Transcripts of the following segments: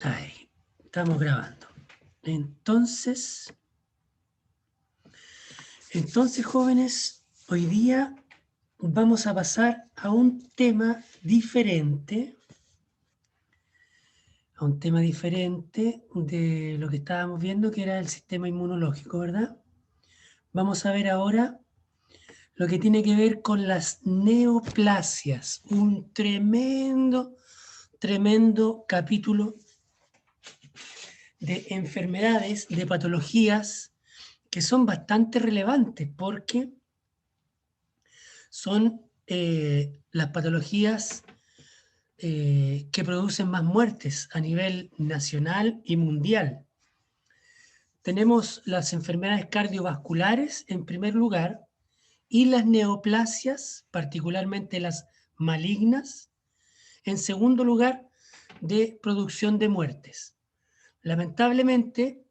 Ahí, estamos grabando. Entonces, jóvenes, hoy día vamos a pasar a un tema diferente, de lo que estábamos viendo, que era el sistema inmunológico, ¿verdad? Vamos a ver ahora lo que tiene que ver con las neoplasias, un tremendo capítulo de enfermedades, de patologías que son bastante relevantes porque son las patologías que producen más muertes a nivel nacional y mundial. Tenemos las enfermedades cardiovasculares en primer lugar y las neoplasias, particularmente las malignas, en segundo lugar, de producción de muertes. Lamentablemente,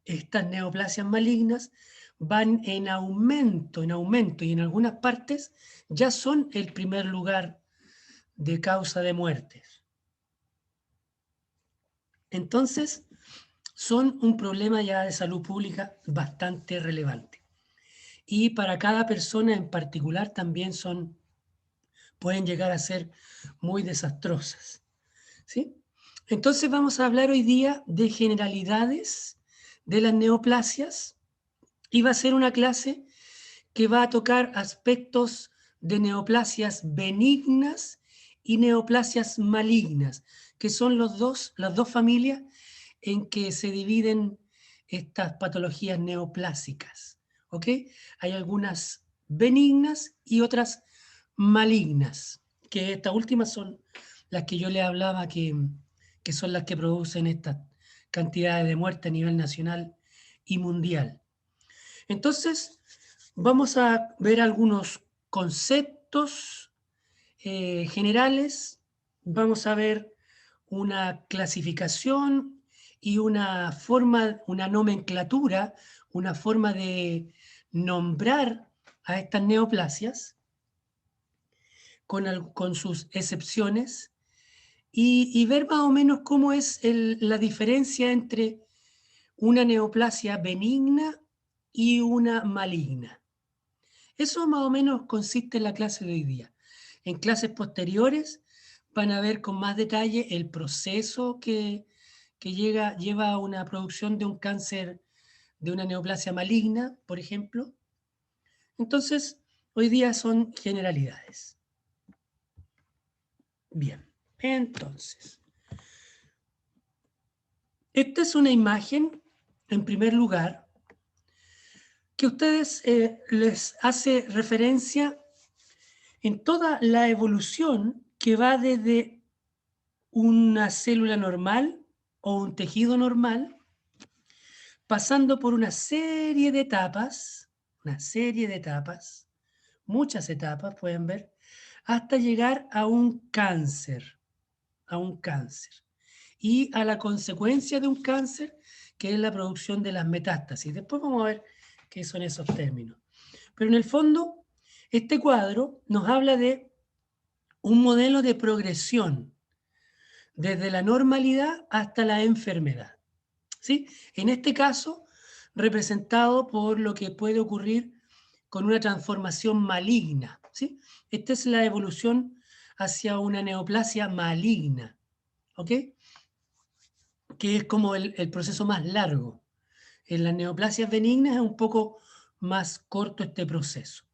estas neoplasias malignas van en aumento, y en algunas partes ya son el primer lugar de causa de muertes. Entonces, son un problema ya de salud pública bastante relevante. Y para cada persona en particular también pueden llegar a ser muy desastrosas, ¿sí? Entonces vamos a hablar hoy día de generalidades de las neoplasias y va a ser una clase que va a tocar aspectos de neoplasias benignas y neoplasias malignas, que son las dos familias en que se dividen estas patologías neoplásicas. ¿Ok? Hay algunas benignas y otras malignas, que estas últimas son las que yo le hablaba, que son las que producen estas cantidades de muerte a nivel nacional y mundial. Entonces, vamos a ver algunos conceptos generales, vamos a ver una clasificación y una forma, una nomenclatura, una forma de nombrar a estas neoplasias con sus excepciones y ver más o menos cómo es la diferencia entre una neoplasia benigna y una maligna. Eso más o menos consiste en la clase de hoy día. En clases posteriores van a ver con más detalle el proceso que lleva a una producción de un cáncer, de una neoplasia maligna, por ejemplo. Entonces, hoy día son generalidades. Bien, entonces, esta es una imagen, en primer lugar, que a ustedes les hace referencia en toda la evolución que va desde una célula normal o un tejido normal, pasando por una serie de etapas, muchas etapas pueden ver, hasta llegar a un cáncer, y a la consecuencia de un cáncer, que es la producción de las metástasis. Después vamos a ver qué son esos términos. Pero en el fondo, este cuadro nos habla de un modelo de progresión desde la normalidad hasta la enfermedad, ¿sí? En este caso, representado por lo que puede ocurrir con una transformación maligna, ¿sí? Esta es la evolución hacia una neoplasia maligna, ¿ok? Que es como el proceso más largo. En las neoplasias benignas es un poco más corto este proceso,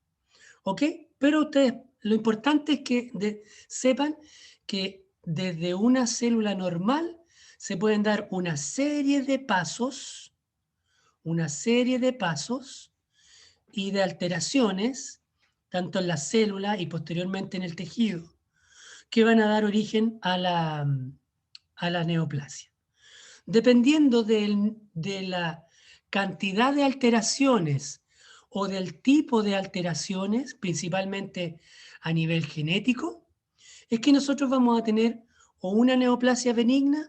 ¿ok? Pero ustedes, lo importante es que sepan que desde una célula normal se pueden dar una serie de pasos y de alteraciones, tanto en la célula y posteriormente en el tejido, que van a dar origen a la neoplasia. Dependiendo de la cantidad de alteraciones o del tipo de alteraciones, principalmente a nivel genético, es que nosotros vamos a tener o una neoplasia benigna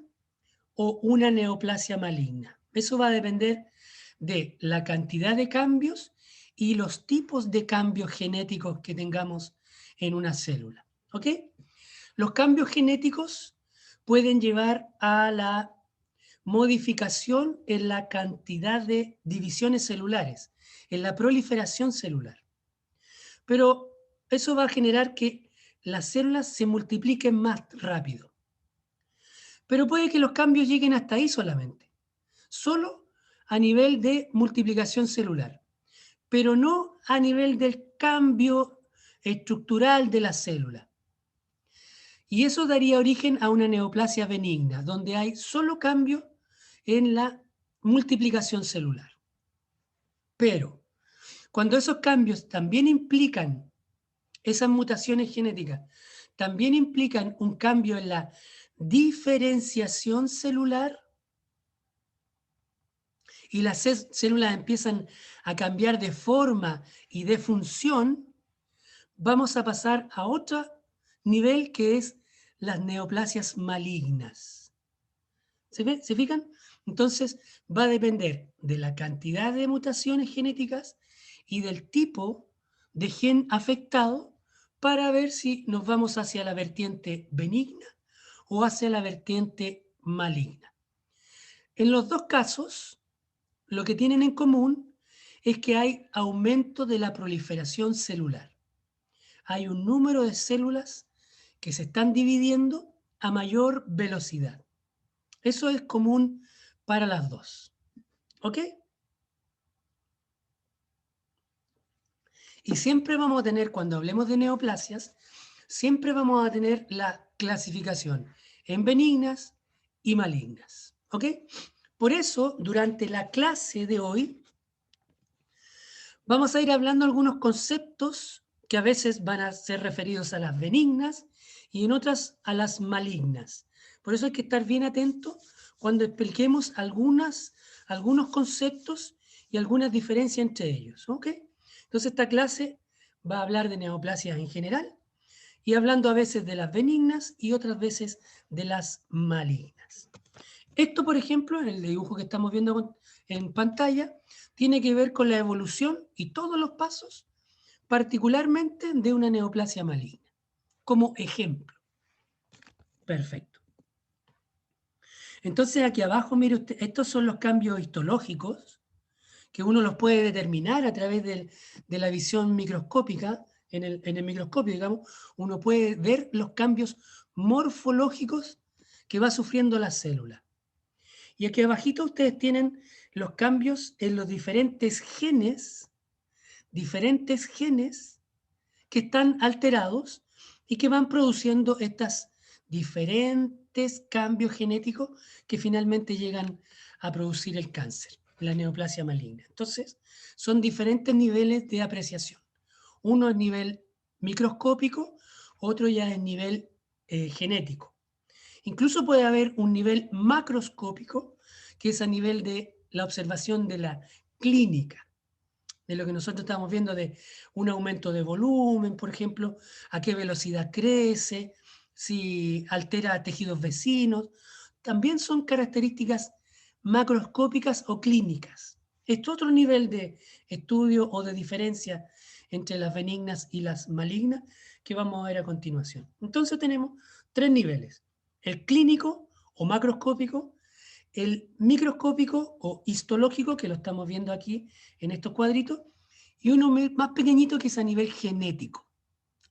o una neoplasia maligna. Eso va a depender de la cantidad de cambios y los tipos de cambios genéticos que tengamos en una célula. ¿Ok? Los cambios genéticos pueden llevar a la modificación en la cantidad de divisiones celulares, en la proliferación celular. Pero eso va a generar que las células se multipliquen más rápido. Pero puede que los cambios lleguen hasta ahí solamente, solo a nivel de multiplicación celular, pero no a nivel del cambio estructural de la célula. Y eso daría origen a una neoplasia benigna, donde hay solo cambio en la multiplicación celular. Pero cuando esos cambios también implican, esas mutaciones genéticas, también implican un cambio en la diferenciación celular y las células empiezan a cambiar de forma y de función, vamos a pasar a otro nivel que es las neoplasias malignas. ¿Se fijan? Entonces va a depender de la cantidad de mutaciones genéticas y del tipo de gen afectado para ver si nos vamos hacia la vertiente benigna o hacia la vertiente maligna. En los dos casos, lo que tienen en común es que hay aumento de la proliferación celular. Hay un número de células que se están dividiendo a mayor velocidad. Eso es común para las dos. ¿Ok? Y siempre vamos a tener, cuando hablemos de neoplasias, siempre vamos a tener la clasificación en benignas y malignas. ¿Ok? Por eso, durante la clase de hoy, vamos a ir hablando algunos conceptos que a veces van a ser referidos a las benignas y en otras a las malignas. Por eso hay que estar bien atento cuando expliquemos algunos conceptos y algunas diferencias entre ellos. ¿Ok? Entonces esta clase va a hablar de neoplasias en general y hablando a veces de las benignas y otras veces de las malignas. Esto, por ejemplo, en el dibujo que estamos viendo en pantalla, tiene que ver con la evolución y todos los pasos, particularmente de una neoplasia maligna, como ejemplo. Perfecto. Entonces, aquí abajo, mire usted, estos son los cambios histológicos que uno los puede determinar a través de la visión microscópica, en el microscopio, digamos, uno puede ver los cambios morfológicos que va sufriendo la célula. Y aquí abajito ustedes tienen los cambios en los diferentes genes que están alterados y que van produciendo estos diferentes cambios genéticos que finalmente llegan a producir el cáncer, la neoplasia maligna. Entonces, son diferentes niveles de apreciación. Uno es nivel microscópico, otro ya es nivel genético. Incluso puede haber un nivel macroscópico, que es a nivel de la observación de la clínica, de lo que nosotros estamos viendo de un aumento de volumen, por ejemplo, a qué velocidad crece, si altera tejidos vecinos. También son características macroscópicas o clínicas. Este otro nivel de estudio o de diferencia entre las benignas y las malignas que vamos a ver a continuación. Entonces tenemos tres niveles: el clínico o macroscópico, el microscópico o histológico, que lo estamos viendo aquí en estos cuadritos, y uno más pequeñito que es a nivel genético.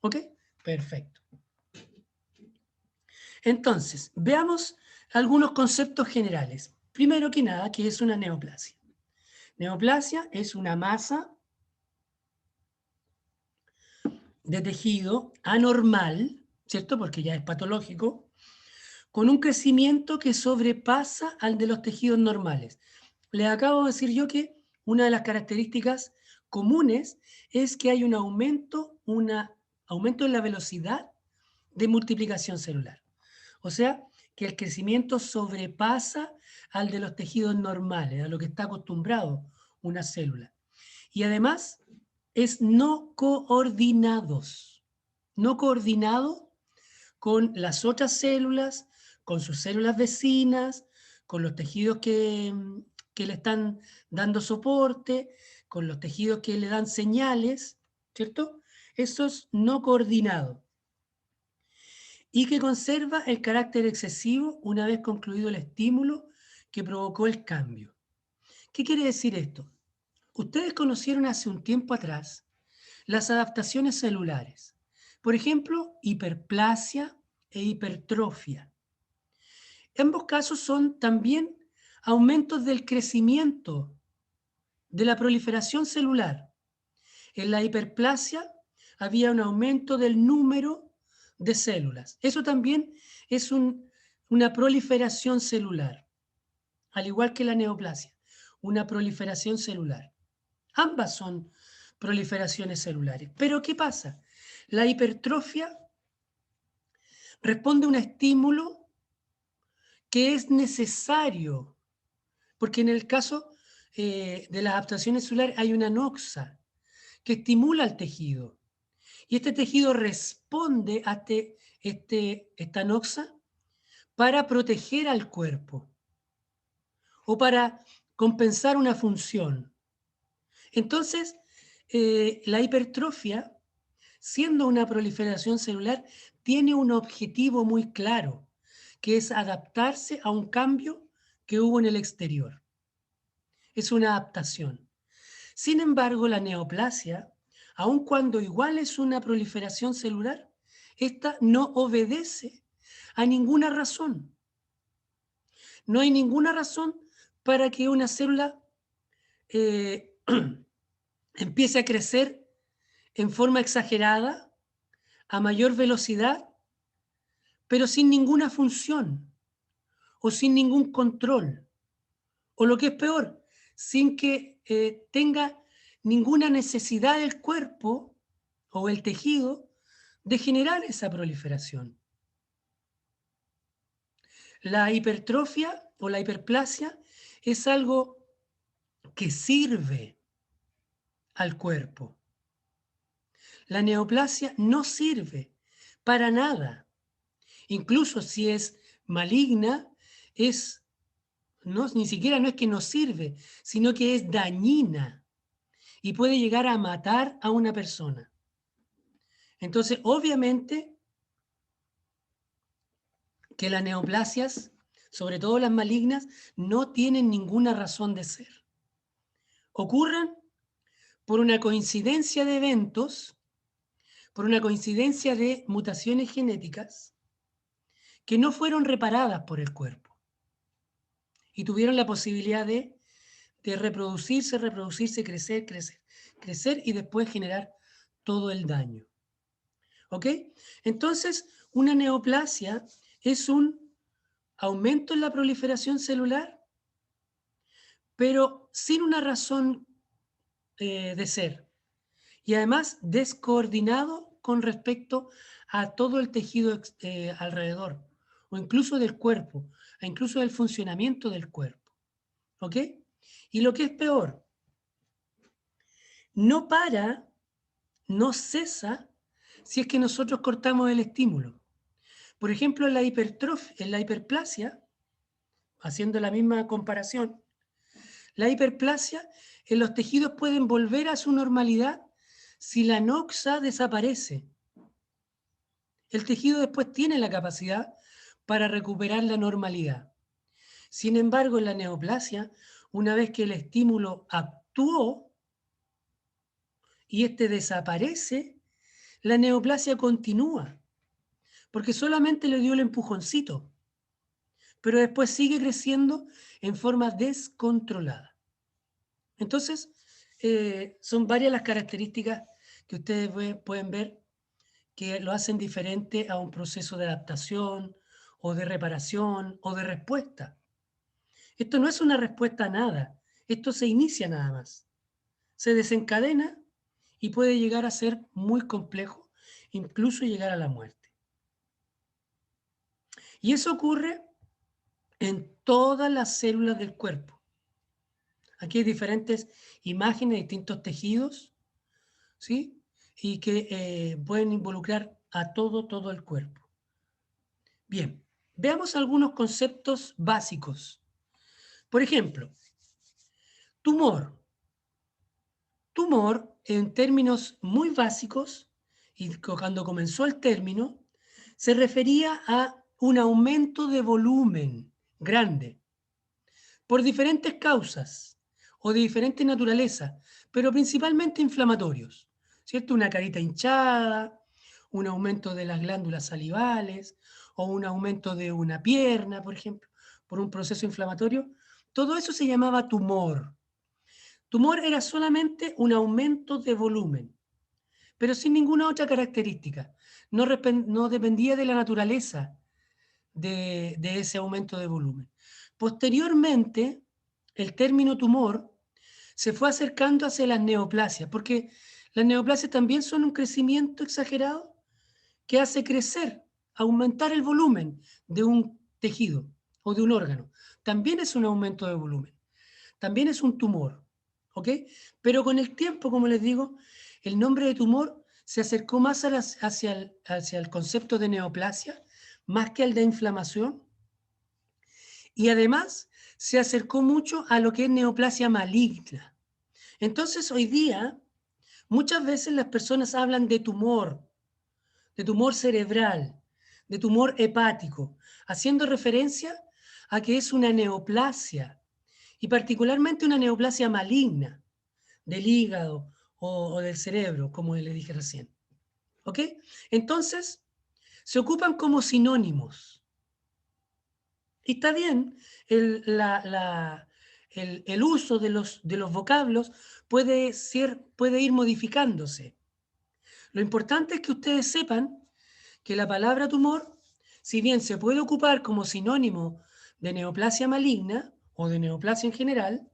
¿Ok? Perfecto. Entonces, veamos algunos conceptos generales. Primero que nada, ¿qué es una neoplasia? Neoplasia es una masa de tejido anormal, ¿cierto? Porque ya es patológico, con un crecimiento que sobrepasa al de los tejidos normales. Les acabo de decir yo que una de las características comunes es que hay un aumento en la velocidad de multiplicación celular. O sea, que el crecimiento sobrepasa al de los tejidos normales, a lo que está acostumbrado una célula. Y además es no coordinado con las otras células, con sus células vecinas, con los tejidos que le están dando soporte, con los tejidos que le dan señales, ¿cierto? Eso es no coordinado. Y que conserva el carácter excesivo una vez concluido el estímulo que provocó el cambio. ¿Qué quiere decir esto? Ustedes conocieron hace un tiempo atrás las adaptaciones celulares. Por ejemplo, hiperplasia e hipertrofia. Ambos casos son también aumentos del crecimiento, de la proliferación celular. En la hiperplasia había un aumento del número de células. Eso también es una proliferación celular, al igual que la neoplasia, una proliferación celular. Ambas son proliferaciones celulares. Pero ¿qué pasa? La hipertrofia responde a un estímulo que es necesario, porque en el caso de las adaptaciones celulares hay una noxa que estimula el tejido. Y este tejido responde a esta noxa para proteger al cuerpo o para compensar una función. Entonces, la hipertrofia, siendo una proliferación celular, tiene un objetivo muy claro, que es adaptarse a un cambio que hubo en el exterior. Es una adaptación. Sin embargo, la neoplasia, aun cuando igual es una proliferación celular, esta no obedece a ninguna razón. No hay ninguna razón para que una célula eh, empiece a crecer en forma exagerada, a mayor velocidad, pero sin ninguna función o sin ningún control. O lo que es peor, sin que tenga ninguna necesidad del cuerpo o el tejido de generar esa proliferación. La hipertrofia o la hiperplasia es algo que sirve al cuerpo. La neoplasia no sirve para nada. Incluso si es maligna, ni siquiera no es que no sirve, sino que es dañina y puede llegar a matar a una persona. Entonces, obviamente que las neoplasias, sobre todo las malignas, no tienen ninguna razón de ser. Ocurren por una coincidencia de eventos, por una coincidencia de mutaciones genéticas que no fueron reparadas por el cuerpo y tuvieron la posibilidad de reproducirse, crecer y después generar todo el daño. ¿Ok? Entonces, una neoplasia es un aumento en la proliferación celular, pero sin una razón de ser. Y además descoordinado con respecto a todo el tejido alrededor, o incluso del cuerpo, e incluso del funcionamiento del cuerpo. ¿Ok? Y lo que es peor, no para, no cesa si es que nosotros cortamos el estímulo. Por ejemplo, en la hiperplasia, haciendo la misma comparación, la hiperplasia en los tejidos pueden volver a su normalidad si la noxa desaparece. El tejido después tiene la capacidad para recuperar la normalidad. Sin embargo, en la neoplasia, una vez que el estímulo actuó y este desaparece, la neoplasia continúa, porque solamente le dio el empujoncito, pero después sigue creciendo en forma descontrolada. Entonces, son varias las características que ustedes pueden ver que lo hacen diferente a un proceso de adaptación o de reparación o de respuesta. Esto no es una respuesta a nada, esto se inicia nada más. Se desencadena y puede llegar a ser muy complejo, incluso llegar a la muerte. Y eso ocurre en todas las células del cuerpo. Aquí hay diferentes imágenes de distintos tejidos, ¿sí? Y que pueden involucrar a todo el cuerpo. Bien, veamos algunos conceptos básicos. Por ejemplo, tumor. Tumor, en términos muy básicos, y cuando comenzó el término, se refería a un aumento de volumen grande, por diferentes causas o de diferente naturaleza, pero principalmente inflamatorios, ¿cierto? Una carita hinchada, un aumento de las glándulas salivales o un aumento de una pierna, por ejemplo, por un proceso inflamatorio. Todo eso se llamaba tumor. Tumor era solamente un aumento de volumen, pero sin ninguna otra característica. No dependía de la naturaleza de ese aumento de volumen. Posteriormente, el término tumor se fue acercando hacia las neoplasias, porque las neoplasias también son un crecimiento exagerado que hace crecer, aumentar el volumen de un tejido o de un órgano. También es un aumento de volumen, también es un tumor, ¿ok? Pero con el tiempo, como les digo, el nombre de tumor se acercó más hacia el concepto de neoplasia, más que al de inflamación, y además se acercó mucho a lo que es neoplasia maligna. Entonces, hoy día, muchas veces las personas hablan de tumor cerebral, de tumor hepático, haciendo referencia a que es una neoplasia, y particularmente una neoplasia maligna del hígado o del cerebro, como le dije recién. ¿Ok? Entonces, se ocupan como sinónimos. Y está bien, el uso de los vocablos puede ir modificándose. Lo importante es que ustedes sepan que la palabra tumor, si bien se puede ocupar como sinónimo de neoplasia maligna o de neoplasia en general,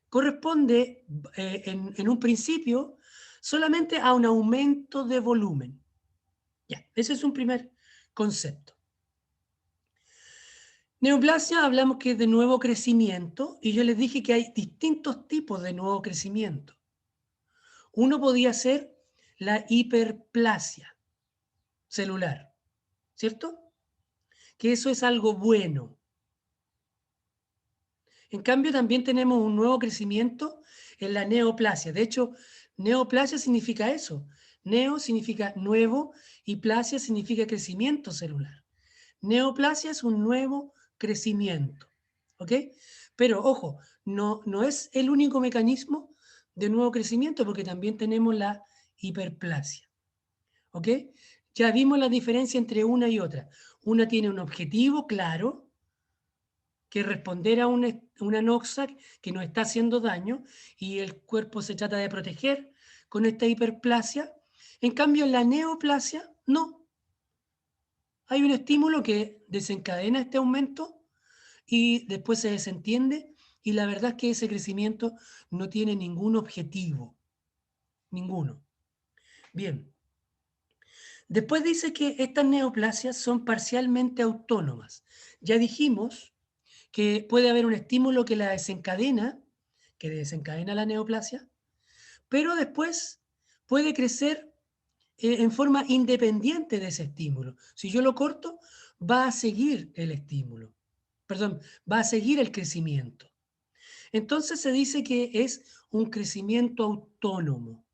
corresponde en un principio solamente a un aumento de volumen. Ya, ese es un primer concepto. Neoplasia hablamos que es de nuevo crecimiento y yo les dije que hay distintos tipos de nuevo crecimiento. Uno podía ser la hiperplasia celular, ¿cierto? Que eso es algo bueno. En cambio, también tenemos un nuevo crecimiento en la neoplasia. De hecho, neoplasia significa eso. Neo significa nuevo y plasia significa crecimiento celular. Neoplasia es un nuevo crecimiento. ¿Ok? Pero ojo, no es el único mecanismo de nuevo crecimiento porque también tenemos la hiperplasia. ¿Ok? Ya vimos la diferencia entre una y otra. Una tiene un objetivo claro, que responder a una noxa que nos está haciendo daño y el cuerpo se trata de proteger con esta hiperplasia. En cambio, en la neoplasia, no. Hay un estímulo que desencadena este aumento y después se desentiende y la verdad es que ese crecimiento no tiene ningún objetivo, ninguno. Bien. Después dice que estas neoplasias son parcialmente autónomas. Ya dijimos que puede haber un estímulo que desencadena la neoplasia, pero después puede crecer en forma independiente de ese estímulo. Si yo lo corto, va a seguir el estímulo, perdón, va a seguir el crecimiento. Entonces se dice que es un crecimiento autónomo,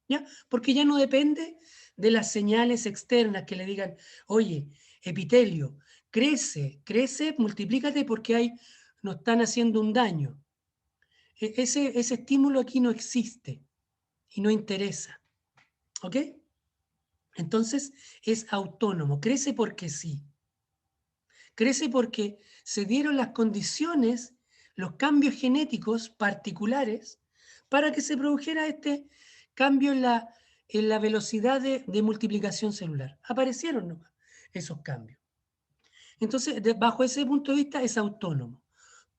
¿ya? Porque ya no depende de las señales externas que le digan, oye, epitelio, crece, multiplícate porque nos están haciendo un daño. Ese estímulo aquí no existe y no interesa. ¿Ok? Entonces es autónomo, crece porque sí. Crece porque se dieron las condiciones, los cambios genéticos particulares para que se produjera este cambio en la velocidad de multiplicación celular. Aparecieron nomás esos cambios. Entonces, bajo ese punto de vista es autónomo.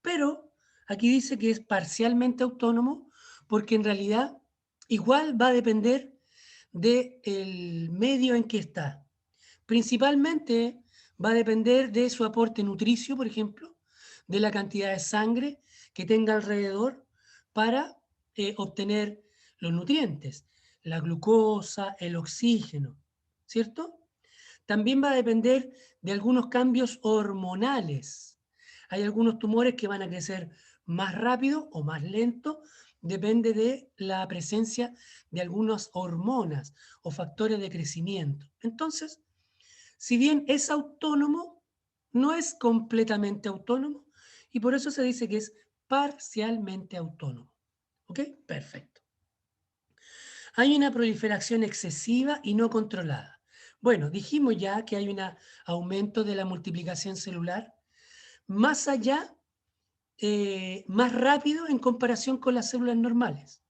Pero aquí dice que es parcialmente autónomo porque en realidad igual va a depender del medio en que está. Principalmente va a depender de su aporte nutricio, por ejemplo, de la cantidad de sangre que tenga alrededor para obtener los nutrientes, la glucosa, el oxígeno, ¿cierto? También va a depender de algunos cambios hormonales. Hay algunos tumores que van a crecer más rápido o más lento, depende de la presencia de algunas hormonas o factores de crecimiento. Entonces, si bien es autónomo, no es completamente autónomo y por eso se dice que es parcialmente autónomo. ¿Ok? Perfecto. Hay una proliferación excesiva y no controlada. Bueno, dijimos ya que hay un aumento de la multiplicación celular más allá, más rápido en comparación con las células normales.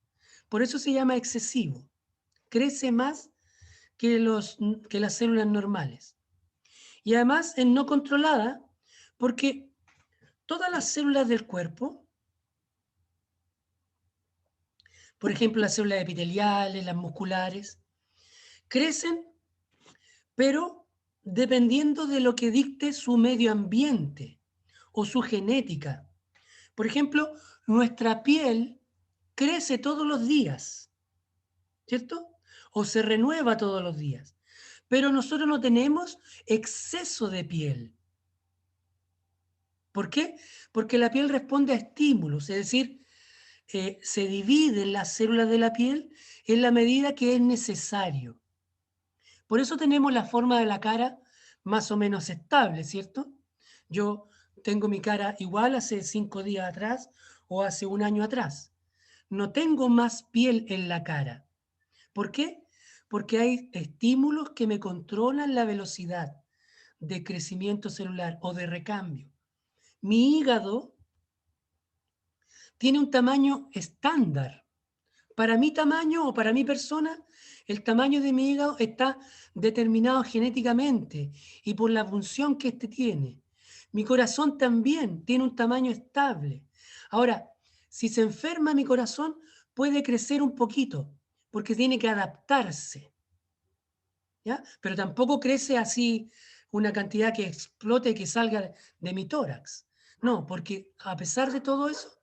Por eso se llama excesivo. Crece más que las células normales. Y además es no controlada porque todas las células del cuerpo, por ejemplo las células epiteliales, las musculares, crecen, pero dependiendo de lo que dicte su medio ambiente o su genética. Por ejemplo, nuestra piel crece todos los días, ¿cierto? O se renueva todos los días. Pero nosotros no tenemos exceso de piel. ¿Por qué? Porque la piel responde a estímulos, es decir, se dividen las células de la piel en la medida que es necesario. Por eso tenemos la forma de la cara más o menos estable, ¿cierto? Yo tengo mi cara igual hace 5 días atrás o hace un año atrás. No tengo más piel en la cara. ¿Por qué? Porque hay estímulos que me controlan la velocidad de crecimiento celular o de recambio. Mi hígado tiene un tamaño estándar. Para mi tamaño o para mi persona, el tamaño de mi hígado está determinado genéticamente y por la función que éste tiene. Mi corazón también tiene un tamaño estable. Ahora, si se enferma mi corazón, puede crecer un poquito, porque tiene que adaptarse, ¿ya? Pero tampoco crece así una cantidad que explote y que salga de mi tórax. No, porque a pesar de todo eso,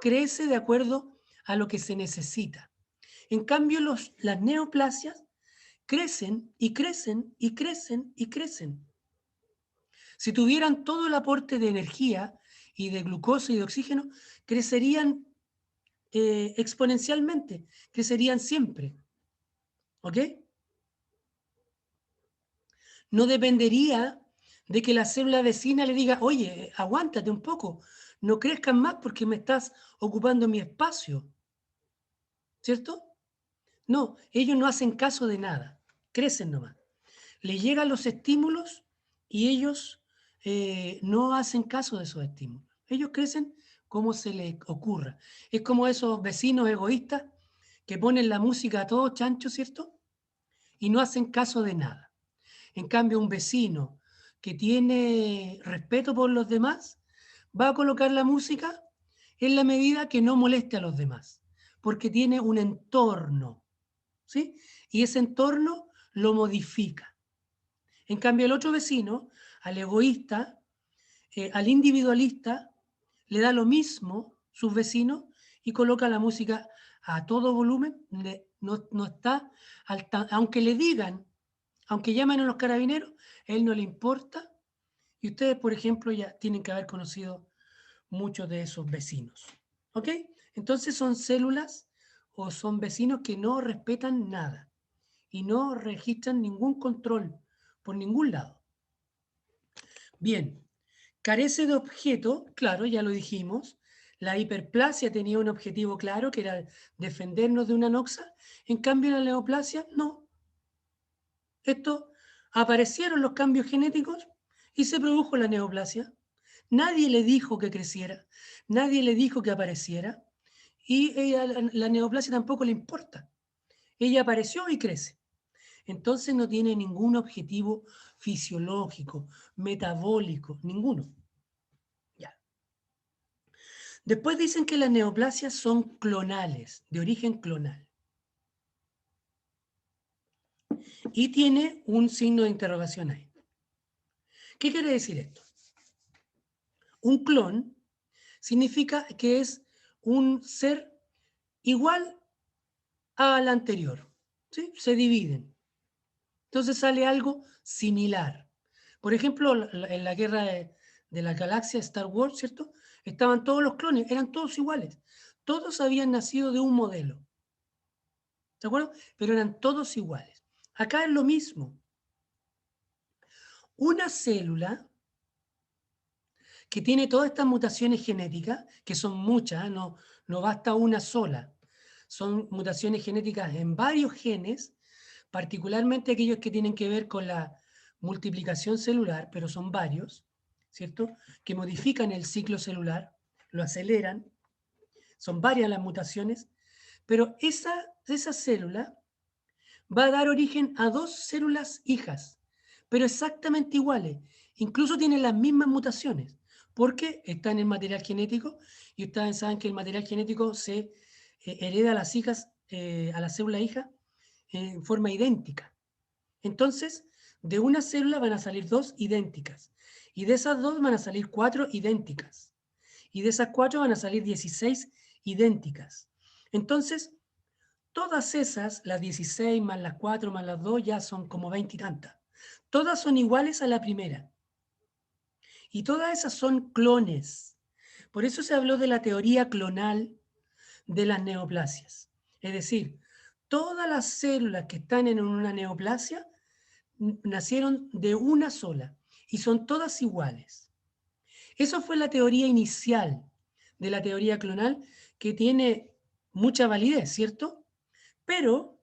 crece de acuerdo a lo que se necesita. En cambio, las neoplasias crecen y crecen y crecen y crecen. Si tuvieran todo el aporte de energía y de glucosa y de oxígeno, crecerían exponencialmente, crecerían siempre. ¿Ok? No dependería de que la célula vecina le diga, oye, aguántate un poco, no crezcan más porque me estás ocupando mi espacio. ¿Cierto? No, ellos no hacen caso de nada, crecen nomás. Les llegan los estímulos y ellos no hacen caso de esos estímulos. Ellos crecen como se les ocurra. Es como esos vecinos egoístas que ponen la música a todo chancho, ¿cierto? Y no hacen caso de nada. En cambio, un vecino que tiene respeto por los demás va a colocar la música en la medida que no moleste a los demás, porque tiene un entorno, ¿sí? Y ese entorno lo modifica. En cambio, el otro vecino, al egoísta, al individualista, le da lo mismo sus vecinos y coloca la música a todo volumen, no está, aunque le digan, aunque llamen a los carabineros, a él no le importa. Y ustedes, por ejemplo, ya tienen que haber conocido muchos de esos vecinos. ¿Ok? Entonces son células o son vecinos que no respetan nada y no registran ningún control por ningún lado. Bien, carece de objeto, claro, ya lo dijimos. La hiperplasia tenía un objetivo claro, que era defendernos de una noxa. En cambio, la neoplasia, no. Esto aparecieron los cambios genéticos y se produjo la neoplasia. Nadie le dijo que creciera, nadie le dijo que apareciera, y ella, la neoplasia tampoco le importa. Ella apareció y crece. Entonces no tiene ningún objetivo fisiológico, metabólico, ninguno. Ya. Después dicen que las neoplasias son clonales, de origen clonal. Y tiene un signo de interrogación ahí. ¿Qué quiere decir esto? Un clon significa que es un ser igual al anterior, ¿sí? Se dividen. Entonces sale algo similar. Por ejemplo, en la guerra de la galaxia Star Wars, ¿cierto? Estaban todos los clones, eran todos iguales. Todos habían nacido de un modelo. ¿De acuerdo? Pero eran todos iguales. Acá es lo mismo. Una célula que tiene todas estas mutaciones genéticas, que son muchas, no basta una sola. Son mutaciones genéticas en varios genes, particularmente aquellos que tienen que ver con la multiplicación celular, pero son varios, ¿cierto? Que modifican el ciclo celular, lo aceleran, son varias las mutaciones, pero esa célula va a dar origen a dos células hijas, pero exactamente iguales. Incluso tienen las mismas mutaciones, porque está en el material genético y ustedes saben que el material genético se hereda a las hijas, a la célula hija, en forma idéntica. Entonces, de una célula van a salir dos idénticas, y de esas dos van a salir 4 idénticas, y de esas 4 van a salir 16 idénticas. Entonces, todas esas, las 16 más las 4 más las 2, ya son como 20 y tantas. Todas son iguales a la primera. Y todas esas son clones. Por eso se habló de la teoría clonal de las neoplasias. Es decir, todas las células que están en una neoplasia nacieron de una sola y son todas iguales. Eso fue la teoría inicial de la teoría clonal, que tiene mucha validez, ¿cierto? Pero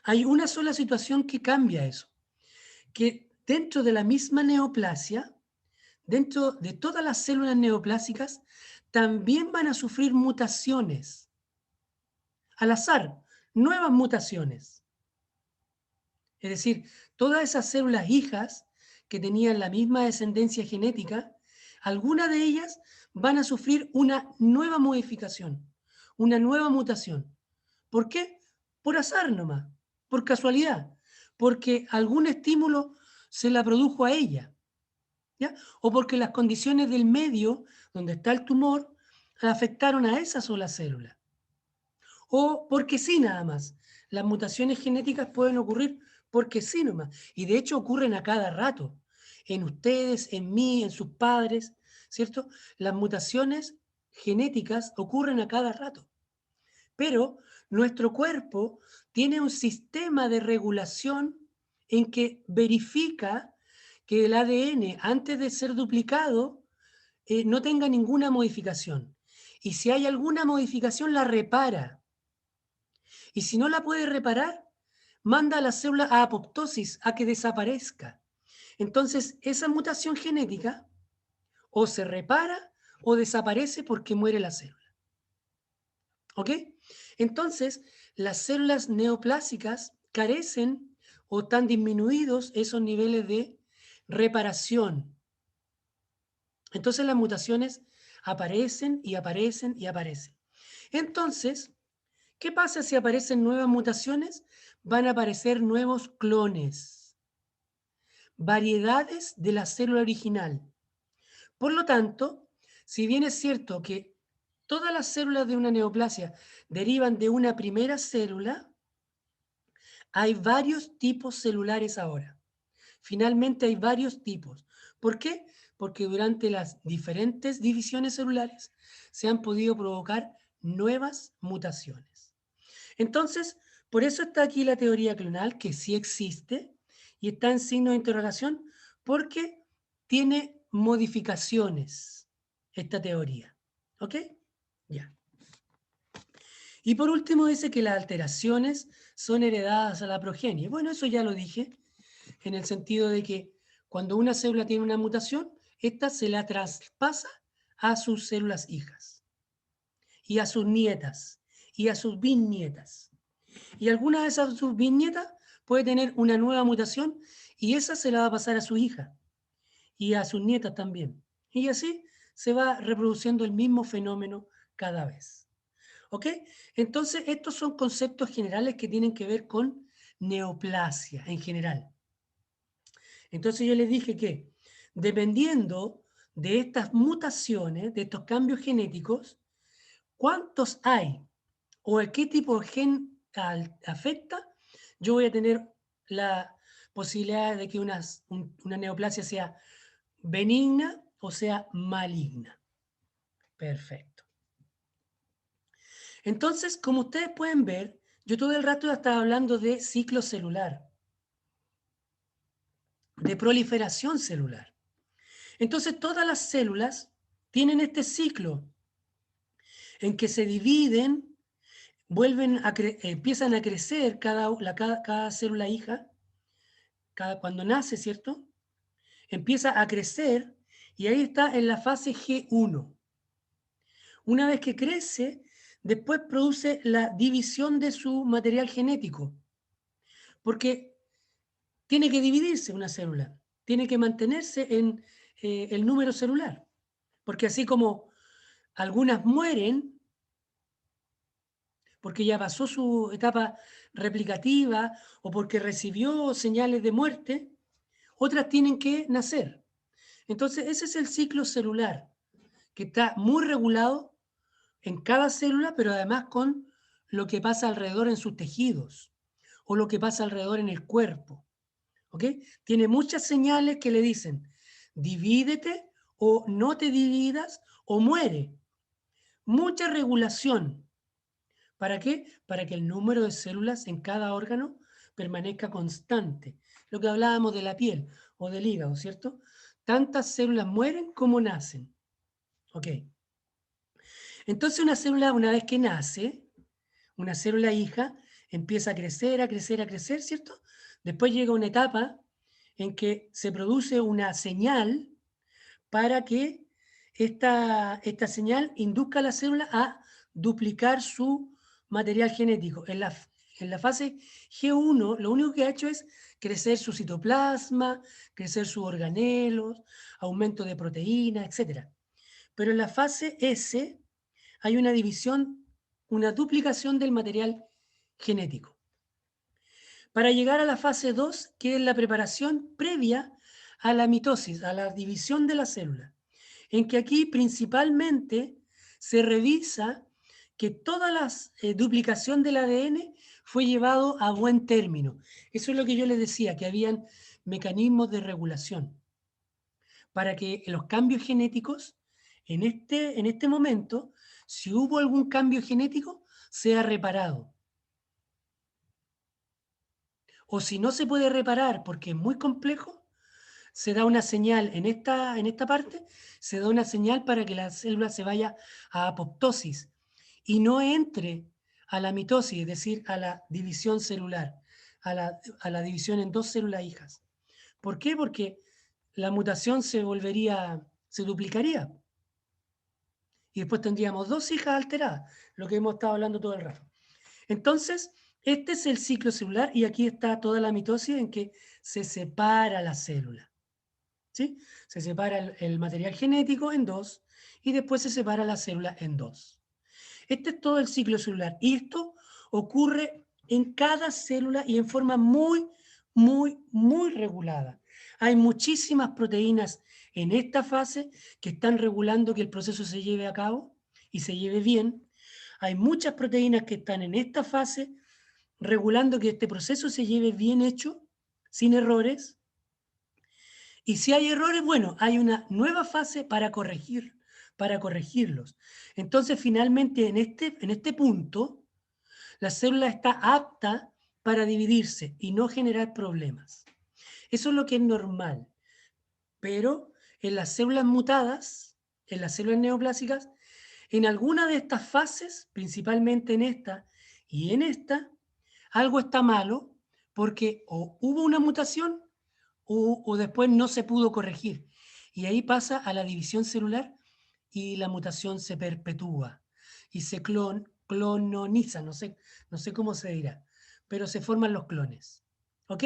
hay una sola situación que cambia eso, que dentro de la misma neoplasia, dentro de todas las células neoplásicas, también van a sufrir mutaciones, al azar, nuevas mutaciones. Es decir, todas esas células hijas que tenían la misma descendencia genética, algunas de ellas van a sufrir una nueva modificación, una nueva mutación. ¿Por qué? Por azar nomás, por casualidad, porque algún estímulo se la produjo a ella, ¿ya? O porque las condiciones del medio donde está el tumor afectaron a esa sola célula. O porque sí nada más. Las mutaciones genéticas pueden ocurrir porque sí nomás. Y de hecho ocurren a cada rato. En ustedes, en mí, en sus padres, ¿cierto? Las mutaciones genéticas ocurren a cada rato. Pero nuestro cuerpo tiene un sistema de regulación en que verifica que el ADN, antes de ser duplicado, no tenga ninguna modificación. Y si hay alguna modificación, la repara. Y si no la puede reparar, manda a la célula a apoptosis, a que desaparezca. Entonces, esa mutación genética o se repara o desaparece porque muere la célula. ¿Ok? Entonces, las células neoplásicas carecen o están disminuidos esos niveles de reparación. Entonces, las mutaciones aparecen y aparecen y aparecen. Entonces, ¿qué pasa si aparecen nuevas mutaciones? Van a aparecer nuevos clones, variedades de la célula original. Por lo tanto, si bien es cierto que todas las células de una neoplasia derivan de una primera célula, hay varios tipos celulares ahora. Finalmente hay varios tipos. ¿Por qué? Porque durante las diferentes divisiones celulares se han podido provocar nuevas mutaciones. Entonces, por eso está aquí la teoría clonal, que sí existe y está en signo de interrogación, porque tiene modificaciones esta teoría. ¿Ok? Ya. Y por último dice que las alteraciones son heredadas a la progenie. Bueno, eso ya lo dije, en el sentido de que cuando una célula tiene una mutación, esta se la traspasa a sus células hijas, y a sus nietas, y a sus bisnietas. Y alguna de esas sus bisnietas puede tener una nueva mutación, y esa se la va a pasar a su hija, y a sus nietas también. Y así se va reproduciendo el mismo fenómeno cada vez. ¿Ok? Entonces, estos son conceptos generales que tienen que ver con neoplasia en general. Entonces yo les dije que dependiendo de estas mutaciones, de estos cambios genéticos, ¿cuántos hay? ¿O a qué tipo de gen afecta? Yo voy a tener la posibilidad de que una neoplasia sea benigna o sea maligna. Perfecto. Entonces, como ustedes pueden ver, yo todo el rato estaba hablando de ciclo celular, de proliferación celular. Entonces todas las células tienen este ciclo en que se dividen, empiezan a crecer cada célula hija, cuando nace, ¿cierto? Empieza a crecer y ahí está en la fase G1. Una vez que crece, después produce la división de su material genético, porque tiene que dividirse una célula, tiene que mantenerse en el número celular, porque así como algunas mueren, porque ya pasó su etapa replicativa o porque recibió señales de muerte, otras tienen que nacer. Entonces, ese es el ciclo celular, que está muy regulado en cada célula, pero además con lo que pasa alrededor en sus tejidos o lo que pasa alrededor en el cuerpo. ¿Ok? Tiene muchas señales que le dicen, divídete o no te dividas o muere. Mucha regulación. ¿Para qué? Para que el número de células en cada órgano permanezca constante. Lo que hablábamos de la piel o del hígado, ¿cierto? Tantas células mueren como nacen. ¿Ok? Entonces una célula, una vez que nace, una célula hija, empieza a crecer, a crecer, a crecer, ¿cierto? Después llega una etapa en que se produce una señal para que esta señal induzca a la célula a duplicar su material genético. En la fase G1, lo único que ha hecho es crecer su citoplasma, crecer sus organelos, aumento de proteínas, etc. Pero en la fase S hay una división, una duplicación del material genético. Para llegar a la fase 2, que es la preparación previa a la mitosis, a la división de la célula, en que aquí principalmente se revisa que toda la duplicación del ADN fue llevado a buen término. Eso es lo que yo les decía, que habían mecanismos de regulación para que los cambios genéticos, en este momento, si hubo algún cambio genético, sea reparado. O si no se puede reparar porque es muy complejo, se da una señal en esta parte, se da una señal para que la célula se vaya a apoptosis y no entre a la mitosis, es decir, a la división celular, a la división en dos células hijas. ¿Por qué? Porque la mutación se duplicaría y después tendríamos dos hijas alteradas, lo que hemos estado hablando todo el rato. Entonces, este es el ciclo celular y aquí está toda la mitosis en que se separa la célula. ¿Sí? Se separa el material genético en dos y después se separa la célula en dos. Este es todo el ciclo celular y esto ocurre en cada célula y en forma muy, muy, muy regulada. Hay muchísimas proteínas en esta fase que están regulando que el proceso se lleve a cabo y se lleve bien. Hay muchas proteínas que están en esta fase regulando que este proceso se lleve bien hecho, sin errores. Y si hay errores, bueno, hay una nueva fase para corregirlos. Entonces, finalmente, en este punto, la célula está apta para dividirse y no generar problemas. Eso es lo que es normal. Pero en las células mutadas, en las células neoplásicas, en alguna de estas fases, principalmente en esta y en esta, algo está malo porque o hubo una mutación o después no se pudo corregir. Y ahí pasa a la división celular y la mutación se perpetúa y se clononiza, no sé cómo se dirá, pero se forman los clones. ¿Ok?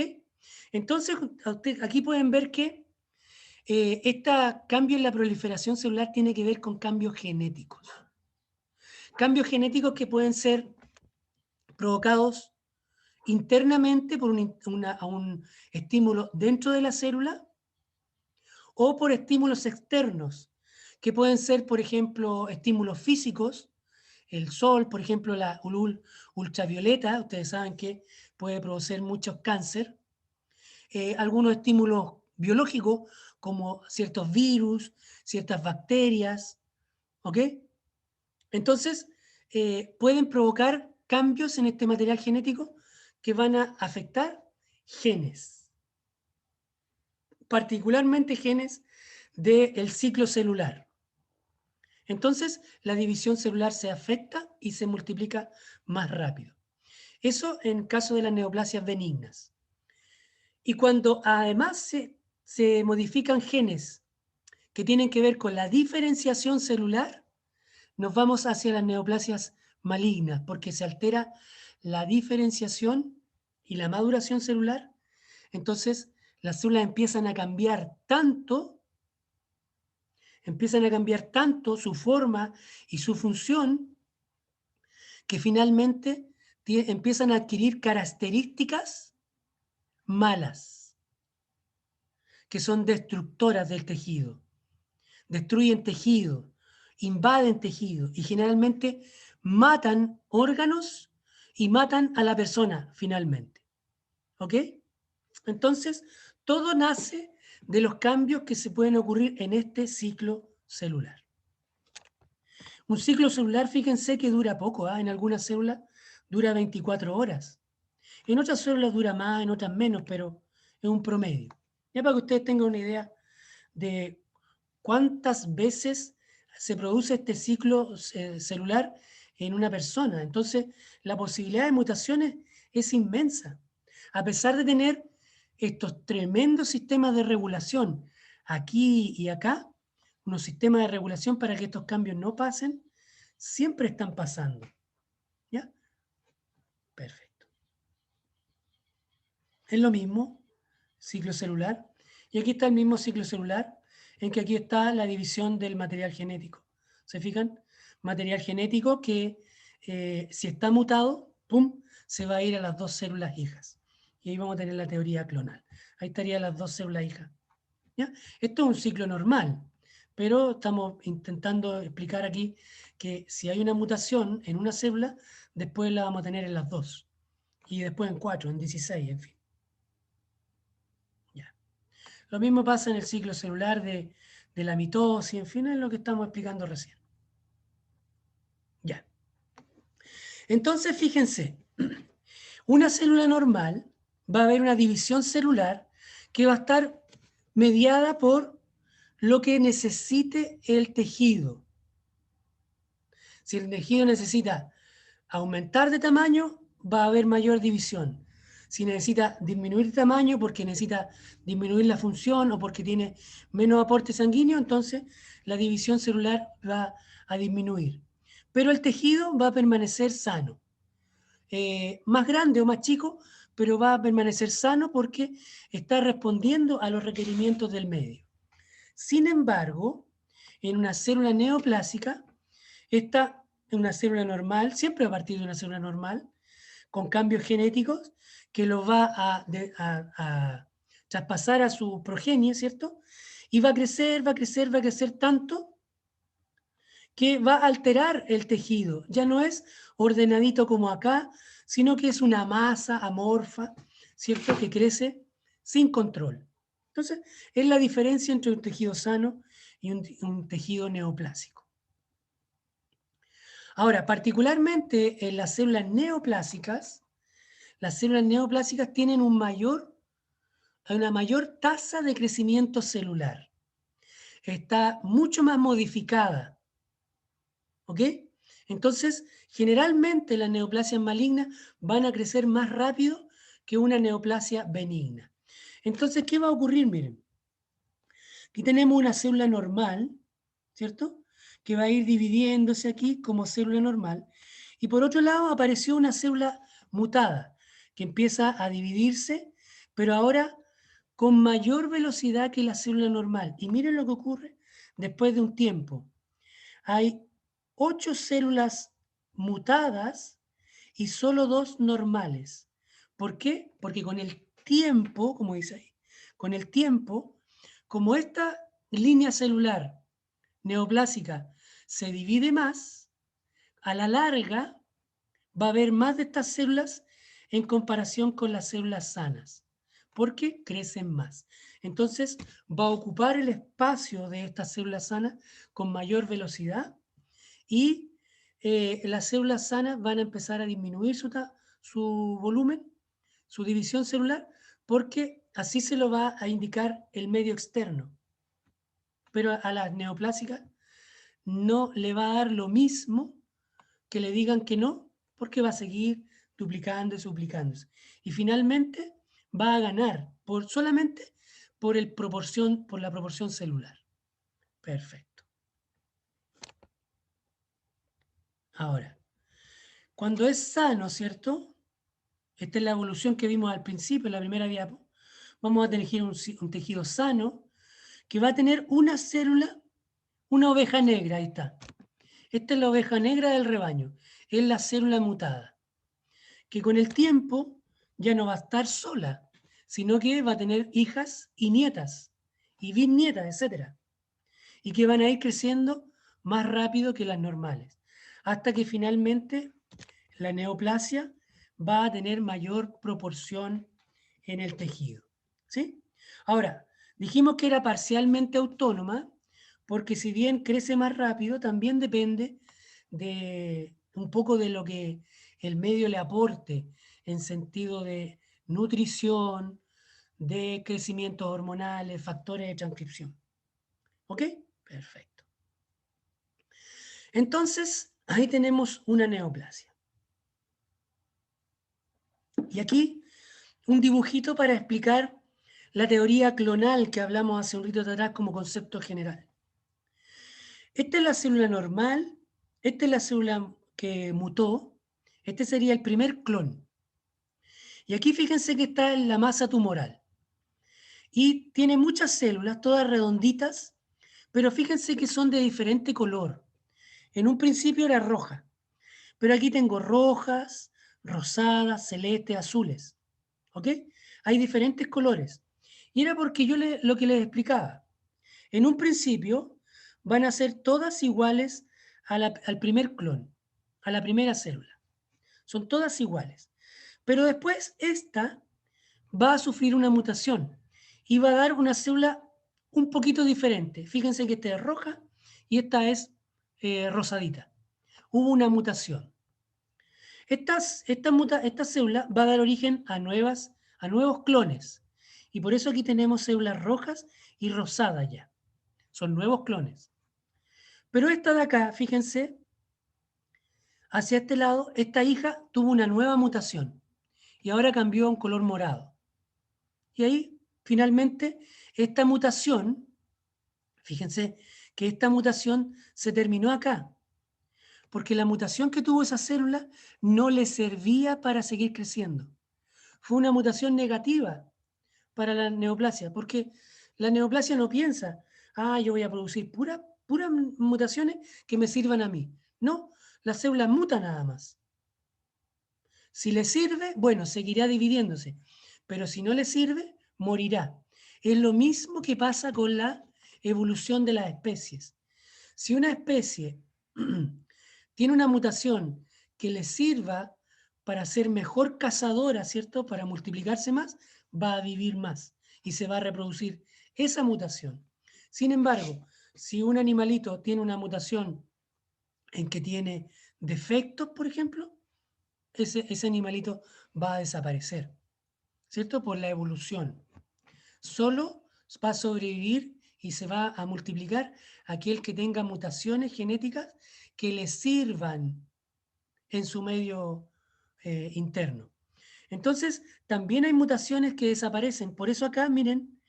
Entonces, aquí pueden ver que este cambio en la proliferación celular tiene que ver con cambios genéticos. Cambios genéticos que pueden ser provocados internamente por un estímulo dentro de la célula o por estímulos externos, que pueden ser, por ejemplo, estímulos físicos, el sol, por ejemplo, la ultravioleta, ustedes saben que puede producir muchos cáncer, algunos estímulos biológicos, como ciertos virus, ciertas bacterias, ¿ok? Entonces, pueden provocar cambios en este material genético que van a afectar genes, particularmente genes del ciclo celular. Entonces, la división celular se afecta y se multiplica más rápido. Eso en caso de las neoplasias benignas. Y cuando además se modifican genes que tienen que ver con la diferenciación celular, nos vamos hacia las neoplasias malignas, porque se altera la diferenciación y la maduración celular. Entonces, las células empiezan a cambiar tanto su forma y su función, que finalmente empiezan a adquirir características malas, que son destructoras del tejido. Destruyen tejido, invaden tejido y generalmente matan órganos y matan a la persona finalmente. ¿Ok? Entonces, todo nace de los cambios que se pueden ocurrir en este ciclo celular. Un ciclo celular, fíjense que dura poco, ¿eh? En algunas células dura 24 horas. En otras células dura más, en otras menos, pero es un promedio. Ya para que ustedes tengan una idea de cuántas veces se produce este ciclo celular en una persona. Entonces, la posibilidad de mutaciones es inmensa. A pesar de tener estos tremendos sistemas de regulación aquí y acá, unos sistemas de regulación para que estos cambios no pasen, siempre están pasando. ¿Ya? Perfecto. Es lo mismo, ciclo celular. Y aquí está el mismo ciclo celular, en que aquí está la división del material genético. ¿Se fijan? Material genético que si está mutado, ¡pum!, se va a ir a las dos células hijas. Y ahí vamos a tener la teoría clonal. Ahí estarían las dos células hijas. ¿Ya? Esto es un ciclo normal, pero estamos intentando explicar aquí que si hay una mutación en una célula, después la vamos a tener en las dos. Y después en 4, en 16, en fin. Ya. Lo mismo pasa en el ciclo celular de la mitosis, en fin, es lo que estamos explicando recién. Ya. Entonces, fíjense, una célula normal va a haber una división celular que va a estar mediada por lo que necesite el tejido. Si el tejido necesita aumentar de tamaño, va a haber mayor división. Si necesita disminuir de tamaño porque necesita disminuir la función o porque tiene menos aporte sanguíneo, entonces la división celular va a disminuir. Pero el tejido va a permanecer sano. Más grande o más chico, pero va a permanecer sano porque está respondiendo a los requerimientos del medio. Sin embargo, en una célula neoplásica, esta es una célula normal, siempre a partir de una célula normal, con cambios genéticos que los va a traspasar a su progenie, ¿cierto? Y va a crecer, va a crecer, va a crecer tanto que va a alterar el tejido. Ya no es ordenadito como acá, sino que es una masa amorfa, ¿cierto? Que crece sin control. Entonces, es la diferencia entre un tejido sano y un tejido neoplásico. Ahora, particularmente en las células neoplásicas tienen una mayor tasa de crecimiento celular. Está mucho más modificada. ¿Ok? Entonces, generalmente las neoplasias malignas van a crecer más rápido que una neoplasia benigna. Entonces, ¿qué va a ocurrir? Miren, aquí tenemos una célula normal, ¿cierto? Que va a ir dividiéndose aquí como célula normal. Y por otro lado apareció una célula mutada que empieza a dividirse, pero ahora con mayor velocidad que la célula normal. Y miren lo que ocurre después de un tiempo. Hay 8 células mutadas y solo 2 normales. ¿Por qué? Porque con el tiempo, como dice ahí, con el tiempo, como esta línea celular neoplásica se divide más, a la larga va a haber más de estas células en comparación con las células sanas, porque crecen más. Entonces va a ocupar el espacio de estas células sanas con mayor velocidad y las células sanas van a empezar a disminuir su volumen, su división celular, porque así se lo va a indicar el medio externo. pero a las neoplásicas no le va a dar lo mismo que le digan que no, porque va a seguir duplicando y duplicándose. Y finalmente va a ganar solamente por la proporción celular. Perfecto. Ahora, cuando es sano, ¿cierto? Esta es la evolución que vimos al principio, en la primera diapo. Vamos a tener un tejido sano que va a tener una célula, una oveja negra, ahí está. Esta es la oveja negra del rebaño, es la célula mutada, que con el tiempo ya no va a estar sola, sino que va a tener hijas y nietas, y bisnietas, etc. Y que van a ir creciendo más rápido que las normales, hasta que finalmente la neoplasia va a tener mayor proporción en el tejido. ¿Sí? Ahora, dijimos que era parcialmente autónoma, porque si bien crece más rápido, también depende de un poco de lo que el medio le aporte en sentido de nutrición, de crecimientos hormonales, factores de transcripción. ¿Ok? Perfecto. Entonces, ahí tenemos una neoplasia. Y aquí un dibujito para explicar la teoría clonal que hablamos hace un rito atrás como concepto general. Esta es la célula normal, esta es la célula que mutó, este sería el primer clon. Y aquí fíjense que está en la masa tumoral. Y tiene muchas células, todas redonditas, pero fíjense que son de diferente color. En un principio era roja, pero aquí tengo rojas, rosadas, celestes, azules. ¿Ok? Hay diferentes colores. Y era porque yo lo que les explicaba. En un principio van a ser todas iguales al primer clon, a la primera célula. Son todas iguales. Pero después esta va a sufrir una mutación y va a dar una célula un poquito diferente. Fíjense que esta es roja y esta es rosadita. Hubo una mutación. Esta célula va a dar origen a nuevos clones. Y por eso aquí tenemos células rojas y rosadas ya. Son nuevos clones. Pero esta de acá, fíjense, hacia este lado, esta hija tuvo una nueva mutación y ahora cambió a un color morado. Y ahí, finalmente, esta mutación, fíjense que esta mutación se terminó acá, porque la mutación que tuvo esa célula no le servía para seguir creciendo. Fue una mutación negativa para la neoplasia, porque la neoplasia no piensa, yo voy a producir puras mutaciones que me sirvan a mí. No, la célula muta nada más. Si le sirve, bueno, seguirá dividiéndose, pero si no le sirve, morirá. Es lo mismo que pasa con la evolución de las especies. Si una especie tiene una mutación que le sirva para ser mejor cazadora, ¿cierto? Para multiplicarse más, va a vivir más y se va a reproducir esa mutación. Sin embargo, si un animalito tiene una mutación en que tiene defectos, por ejemplo, ese animalito va a desaparecer, ¿cierto? Por la evolución. Solo va a sobrevivir y se va a multiplicar aquel que tenga mutaciones genéticas que le sirvan en su medio interno. Entonces, también hay mutaciones que desaparecen. Por eso acá, miren,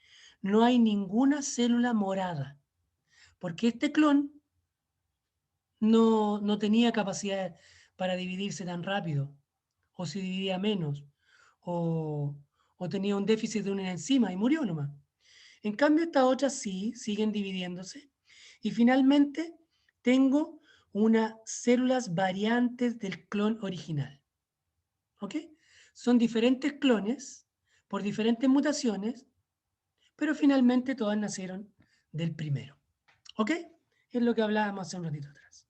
no hay ninguna célula morada, porque este clon no tenía capacidad para dividirse tan rápido, o se dividía menos, o, o tenía un déficit de una enzima y murió nomás. En cambio, estas otras sí, siguen dividiéndose. Y finalmente, tengo unas células variantes del clon original. ¿Ok? Son diferentes clones por diferentes mutaciones, pero finalmente todas nacieron del primero. ¿Ok? Es lo que hablábamos hace un ratito atrás.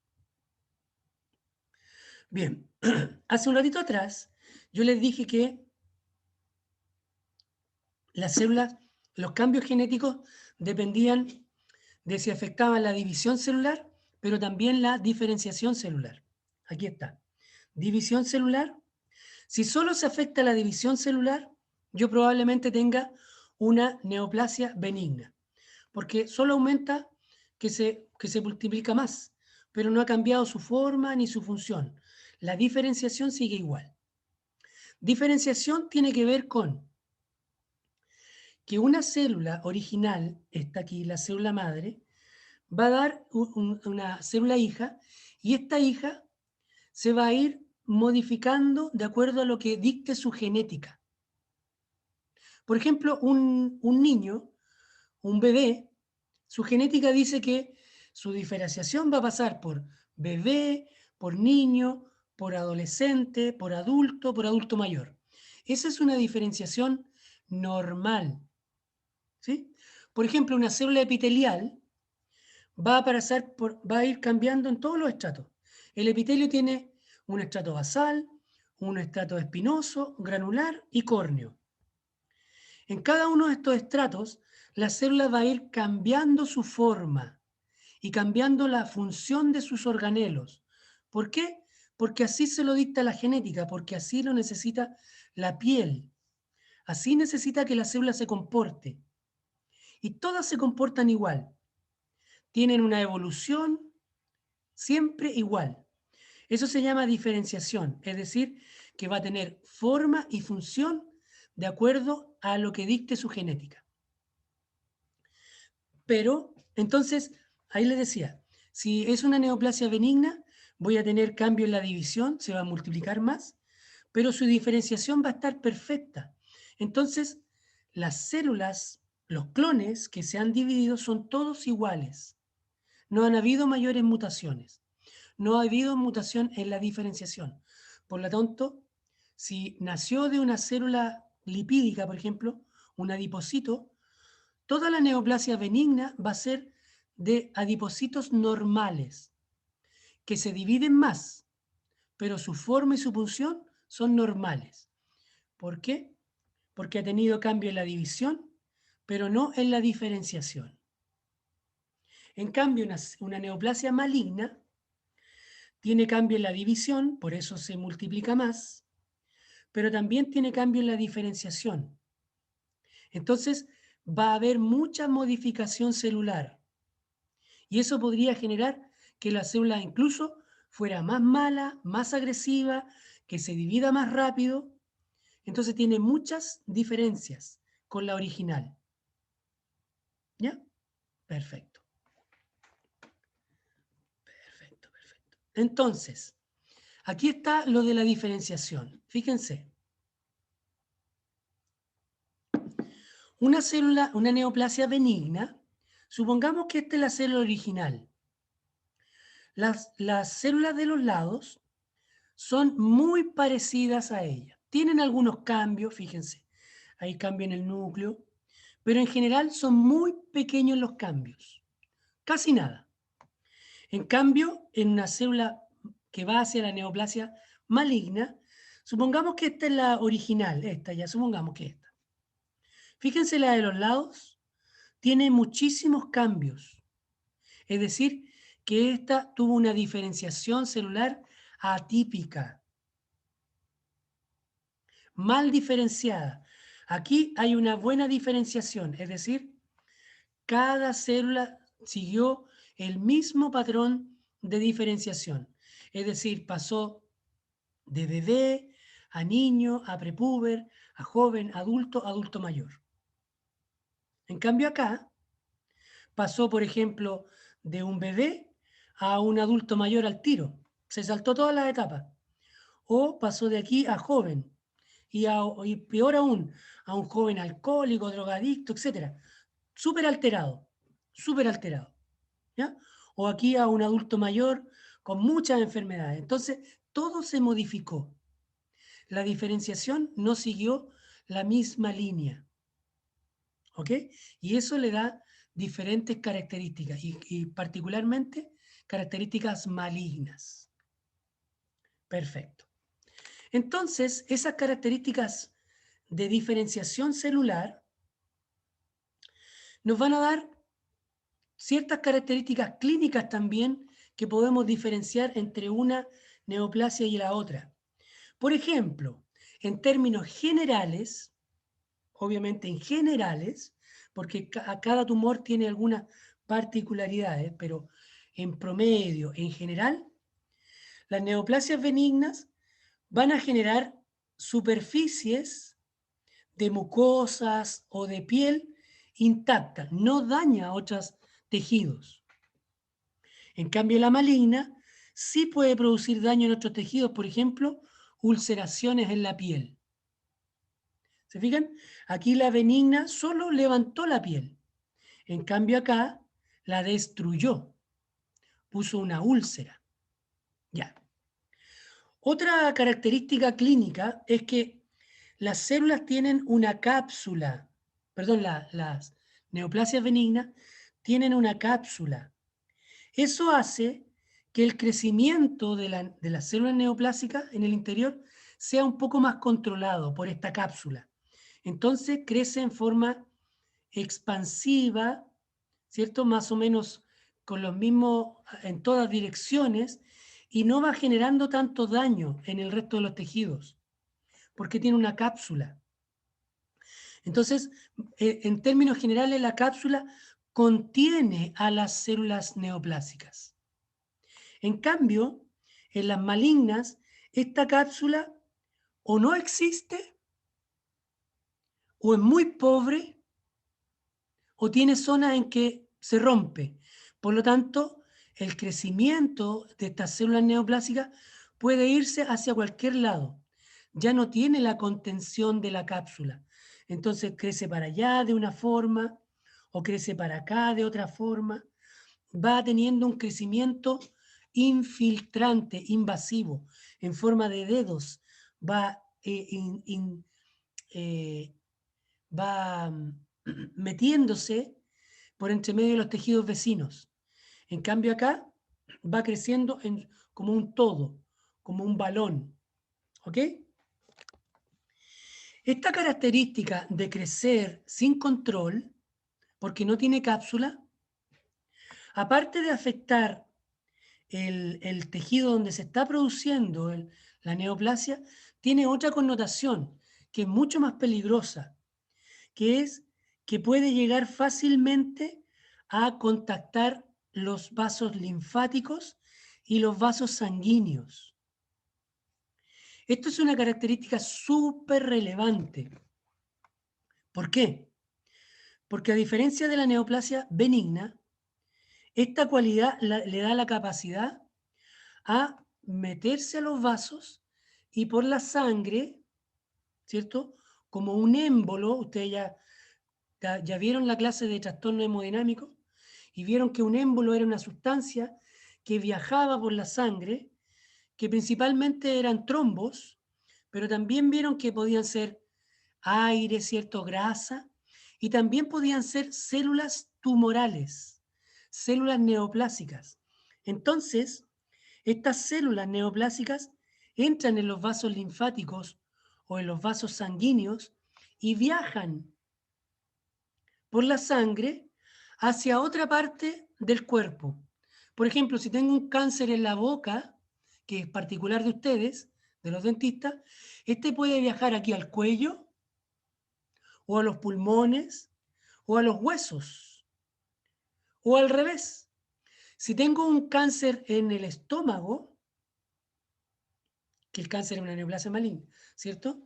Bien, hace un ratito atrás yo les dije que las células, los cambios genéticos dependían de si afectaban la división celular, pero también la diferenciación celular. Aquí está. División celular. Si solo se afecta la división celular, yo probablemente tenga una neoplasia benigna, porque solo aumenta que se multiplica más, pero no ha cambiado su forma ni su función. La diferenciación sigue igual. Diferenciación tiene que ver con que una célula original, está aquí, la célula madre, va a dar una célula hija y esta hija se va a ir modificando de acuerdo a lo que dicte su genética. Por ejemplo, un niño, un bebé, su genética dice que su diferenciación va a pasar por bebé, por niño, por adolescente, por adulto mayor. Esa es una diferenciación normal, ¿sí? Por ejemplo, una célula epitelial va a ir cambiando en todos los estratos. El epitelio tiene un estrato basal, un estrato espinoso, granular y córneo. En cada uno de estos estratos, la célula va a ir cambiando su forma y cambiando la función de sus organelos. ¿Por qué? Porque así se lo dicta la genética, porque así lo necesita la piel. Así necesita que la célula se comporte. Y todas se comportan igual. Tienen una evolución siempre igual. Eso se llama diferenciación, es decir, que va a tener forma y función de acuerdo a lo que dicte su genética. Pero, entonces, ahí les decía, si es una neoplasia benigna, voy a tener cambio en la división, se va a multiplicar más, pero su diferenciación va a estar perfecta. Entonces, las células, los clones que se han dividido son todos iguales. No han habido mayores mutaciones. No ha habido mutación en la diferenciación. Por lo tanto, si nació de una célula lipídica, por ejemplo, un adipocito, toda la neoplasia benigna va a ser de adipocitos normales, que se dividen más, pero su forma y su función son normales. ¿Por qué? Porque ha tenido cambio en la división, pero no en la diferenciación. En cambio, una neoplasia maligna tiene cambio en la división, por eso se multiplica más, pero también tiene cambio en la diferenciación. Entonces, va a haber mucha modificación celular. Y eso podría generar que la célula incluso fuera más mala, más agresiva, que se divida más rápido. Entonces tiene muchas diferencias con la original. ¿Ya? Perfecto. Perfecto, perfecto. Entonces, aquí está lo de la diferenciación. Fíjense. Una célula, una neoplasia benigna, supongamos que esta es la célula original. Las células de los lados son muy parecidas a ella. Tienen algunos cambios, fíjense, hay cambio en el núcleo, pero en general son muy pequeños los cambios, casi nada. En cambio, en una célula que va hacia la neoplasia maligna, supongamos que esta es la original, esta ya, supongamos que esta. Fíjense la de los lados, tiene muchísimos cambios. Es decir, que esta tuvo una diferenciación celular atípica, mal diferenciada. Aquí hay una buena diferenciación, es decir, cada célula siguió el mismo patrón de diferenciación. Es decir, pasó de bebé a niño, a prepúber, a joven, adulto mayor. En cambio acá pasó, por ejemplo, de un bebé a un adulto mayor al tiro. Se saltó todas las etapas. O pasó de aquí a joven. Y peor aún, a un joven alcohólico, drogadicto, etc. Súper alterado, súper alterado. ¿Ya? O aquí a un adulto mayor con muchas enfermedades. Entonces, todo se modificó. La diferenciación no siguió la misma línea. ¿Ok? Y eso le da diferentes características y particularmente características malignas. Perfecto. Entonces, esas características de diferenciación celular nos van a dar ciertas características clínicas también que podemos diferenciar entre una neoplasia y la otra. Por ejemplo, en términos generales, obviamente en generales, porque cada tumor tiene algunas particularidades, pero en promedio, en general, las neoplasias benignas van a generar superficies de mucosas o de piel intactas, no daña a otros tejidos. En cambio, la maligna sí puede producir daño en otros tejidos, por ejemplo, ulceraciones en la piel. ¿Se fijan? Aquí la benigna solo levantó la piel. En cambio acá la destruyó, puso una úlcera. Ya. Otra característica clínica es que las células tienen una cápsula, perdón, las neoplasias benignas tienen una cápsula. Eso hace que el crecimiento de las células neoplásicas en el interior sea un poco más controlado por esta cápsula. Entonces crece en forma expansiva, ¿cierto? Más o menos con los mismos en todas direcciones y no va generando tanto daño en el resto de los tejidos, porque tiene una cápsula. Entonces, en términos generales, la cápsula contiene a las células neoplásicas. En cambio, en las malignas, esta cápsula o no existe, o es muy pobre, o tiene zonas en que se rompe. Por lo tanto, el crecimiento de estas células neoplásicas puede irse hacia cualquier lado. Ya no tiene la contención de la cápsula. Entonces crece para allá de una forma o crece para acá de otra forma. Va teniendo un crecimiento infiltrante, invasivo, en forma de dedos. Va, va metiéndose por entre medio de los tejidos vecinos. En cambio acá va creciendo como un todo, como un balón. ¿Ok? Esta característica de crecer sin control, porque no tiene cápsula, aparte de afectar el tejido donde se está produciendo la neoplasia, tiene otra connotación que es mucho más peligrosa, que es que puede llegar fácilmente a contactar los vasos linfáticos y los vasos sanguíneos. Esto es una característica súper relevante. ¿Por qué? Porque a diferencia de la neoplasia benigna, esta cualidad le da la capacidad a meterse a los vasos y por la sangre, ¿cierto? Como un émbolo, ustedes ya vieron la clase de trastorno hemodinámico y vieron que un émbolo era una sustancia que viajaba por la sangre, que principalmente eran trombos, pero también vieron que podían ser aire, ¿cierto? Grasa, y también podían ser células tumorales, células neoplásicas. Entonces, estas células neoplásicas entran en los vasos linfáticos o en los vasos sanguíneos y viajan por la sangre hacia otra parte del cuerpo. Por ejemplo, si tengo un cáncer en la boca, que es particular de ustedes, de los dentistas, este puede viajar aquí al cuello, o a los pulmones, o a los huesos, o al revés. Si tengo un cáncer en el estómago, que el cáncer es una neoplasia maligna, ¿cierto?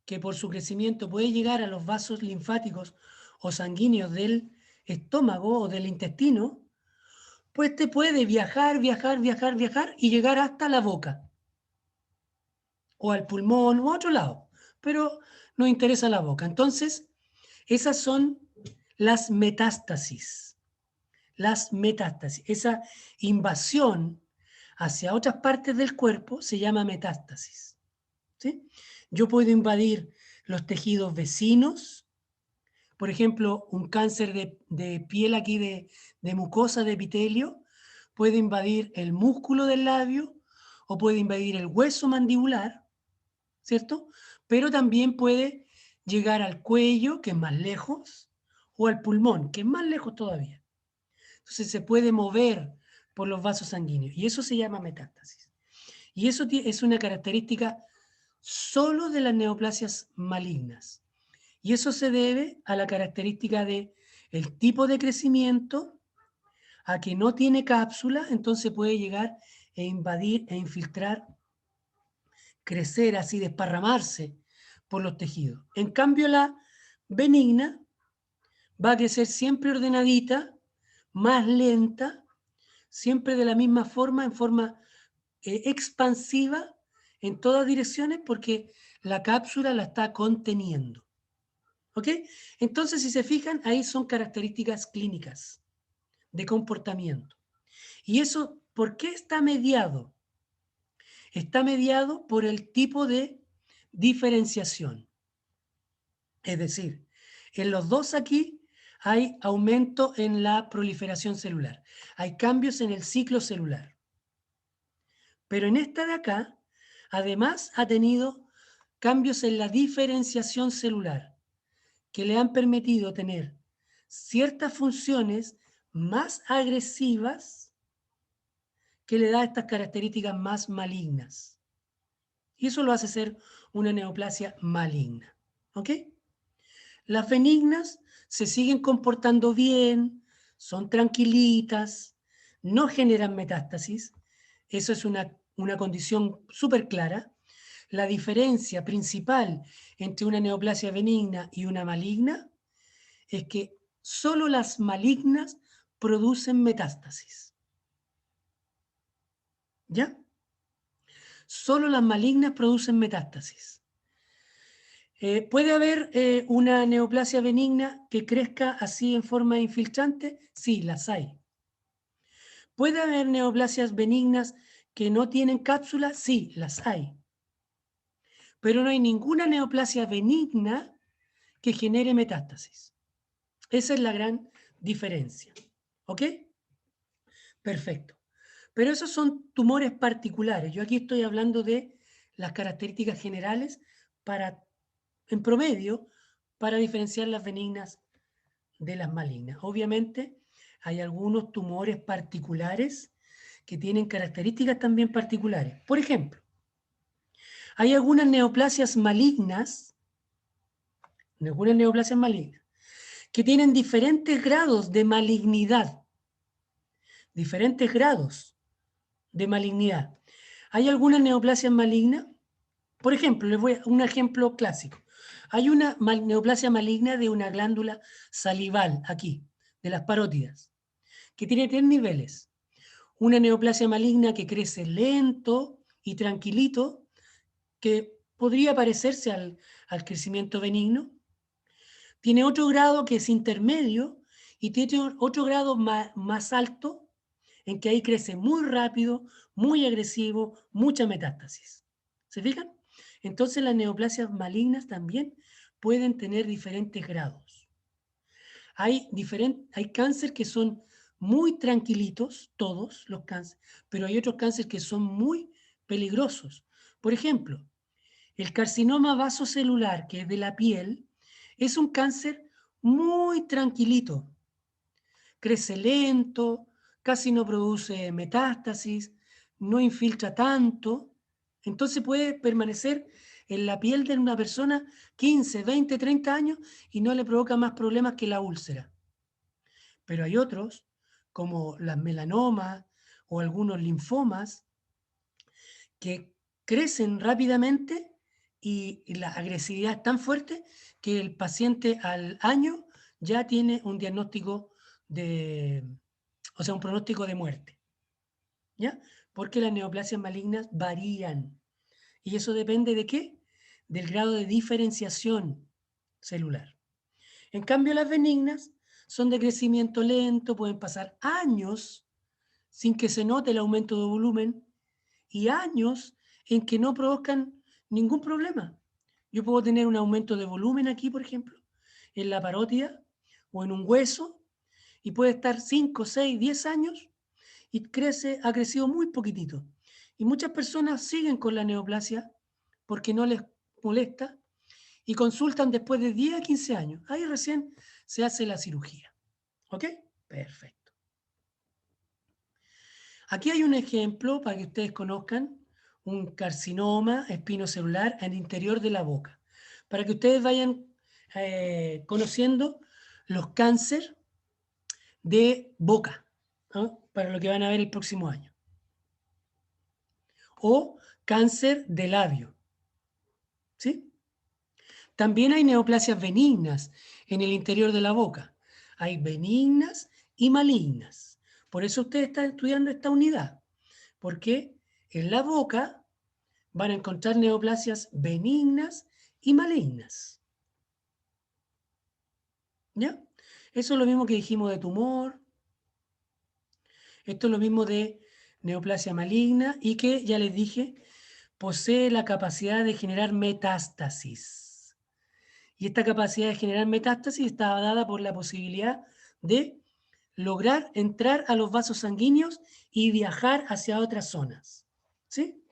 Que por su crecimiento puede llegar a los vasos linfáticos o sanguíneos del estómago o del intestino, pues te puede viajar y llegar hasta la boca, o al pulmón, o a otro lado, pero nos interesa la boca. Entonces, esas son las metástasis. Las metástasis, esa invasión hacia otras partes del cuerpo se llama metástasis. ¿Sí? Yo puedo invadir los tejidos vecinos, por ejemplo, un cáncer de piel aquí de mucosa de epitelio, puede invadir el músculo del labio o puede invadir el hueso mandibular, ¿cierto? Pero también puede llegar al cuello, que es más lejos, o al pulmón, que es más lejos todavía. Entonces se puede mover por los vasos sanguíneos y eso se llama metástasis. Y eso es una característica solo de las neoplasias malignas. Y eso se debe a la característica de el tipo de crecimiento a que no tiene cápsula, entonces puede llegar e invadir e infiltrar, crecer así, desparramarse por los tejidos. En cambio, la benigna va a crecer siempre ordenadita, más lenta, siempre de la misma forma, en forma expansiva en todas direcciones, porque la cápsula la está conteniendo. ¿Ok? Entonces, si se fijan, ahí son características clínicas de comportamiento. ¿Y eso por qué está mediado? Está mediado por el tipo de diferenciación. Es decir, en los dos aquí hay aumento en la proliferación celular. Hay cambios en el ciclo celular. Pero en esta de acá, además ha tenido cambios en la diferenciación celular que le han permitido tener ciertas funciones más agresivas que le da estas características más malignas. Y eso lo hace ser una neoplasia maligna. ¿Ok? Las benignas se siguen comportando bien, son tranquilitas, no generan metástasis. Eso es una condición súper clara. La diferencia principal entre una neoplasia benigna y una maligna es que solo las malignas producen metástasis. ¿Ya? Solo las malignas producen metástasis. ¿Puede haber una neoplasia benigna que crezca así en forma infiltrante? Sí, las hay. ¿Puede haber neoplasias benignas que no tienen cápsula? Sí, las hay. Pero no hay ninguna neoplasia benigna que genere metástasis. Esa es la gran diferencia. ¿Ok? Perfecto. Pero esos son tumores particulares. Yo aquí estoy hablando de las características generales para, en promedio, para diferenciar las benignas de las malignas. Obviamente, hay algunos tumores particulares que tienen características también particulares. Por ejemplo, hay algunas neoplasias malignas, que tienen diferentes grados de malignidad, diferentes grados de malignidad. Hay algunas neoplasias malignas, por ejemplo, les voy a un ejemplo clásico. Hay una neoplasia maligna de una glándula salival, aquí, de las parótidas, que tiene 3 niveles. Una neoplasia maligna que crece lento y tranquilito, que podría parecerse al crecimiento benigno. Tiene otro grado que es intermedio y tiene otro grado más alto, en que ahí crece muy rápido, muy agresivo, mucha metástasis. ¿Se fijan? Entonces las neoplasias malignas también pueden tener diferentes grados. Hay cáncer que son muy tranquilitos, todos los cánceres, pero hay otros cánceres que son muy peligrosos. Por ejemplo, el carcinoma vasocelular, que es de la piel, es un cáncer muy tranquilito. Crece lento, casi no produce metástasis, no infiltra tanto. Entonces puede permanecer en la piel de una persona 15, 20, 30 años y no le provoca más problemas que la úlcera. Pero hay otros, como las melanomas o algunos linfomas, que crecen rápidamente y la agresividad es tan fuerte que el paciente al año ya tiene un diagnóstico un pronóstico de muerte. ¿Ya? Porque las neoplasias malignas varían. ¿Y eso depende de qué? Del grado de diferenciación celular. En cambio, las benignas son de crecimiento lento, pueden pasar años sin que se note el aumento de volumen y años en que no produzcan ningún problema. Yo puedo tener un aumento de volumen aquí, por ejemplo, en la parótida o en un hueso, y puede estar 5, 6, 10 años y ha crecido muy poquitito. Y muchas personas siguen con la neoplasia porque no les molesta y consultan después de 10 a 15 años. Ahí recién se hace la cirugía. ¿Ok? Perfecto. Aquí hay un ejemplo para que ustedes conozcan un carcinoma espinocelular en el interior de la boca, para que ustedes vayan conociendo los cánceres de boca. ¿no? Para lo que van a ver el próximo año. O cáncer de labio, ¿sí? También hay neoplasias benignas en el interior de la boca. Hay benignas y malignas. Por eso usted está estudiando esta unidad, porque en la boca van a encontrar neoplasias benignas y malignas. ¿Ya? Eso es lo mismo que dijimos de tumor. Esto es lo mismo de neoplasia maligna y que, ya les dije, posee la capacidad de generar metástasis. Y esta capacidad de generar metástasis está dada por la posibilidad de lograr entrar a los vasos sanguíneos y viajar hacia otras zonas. ¿Sí?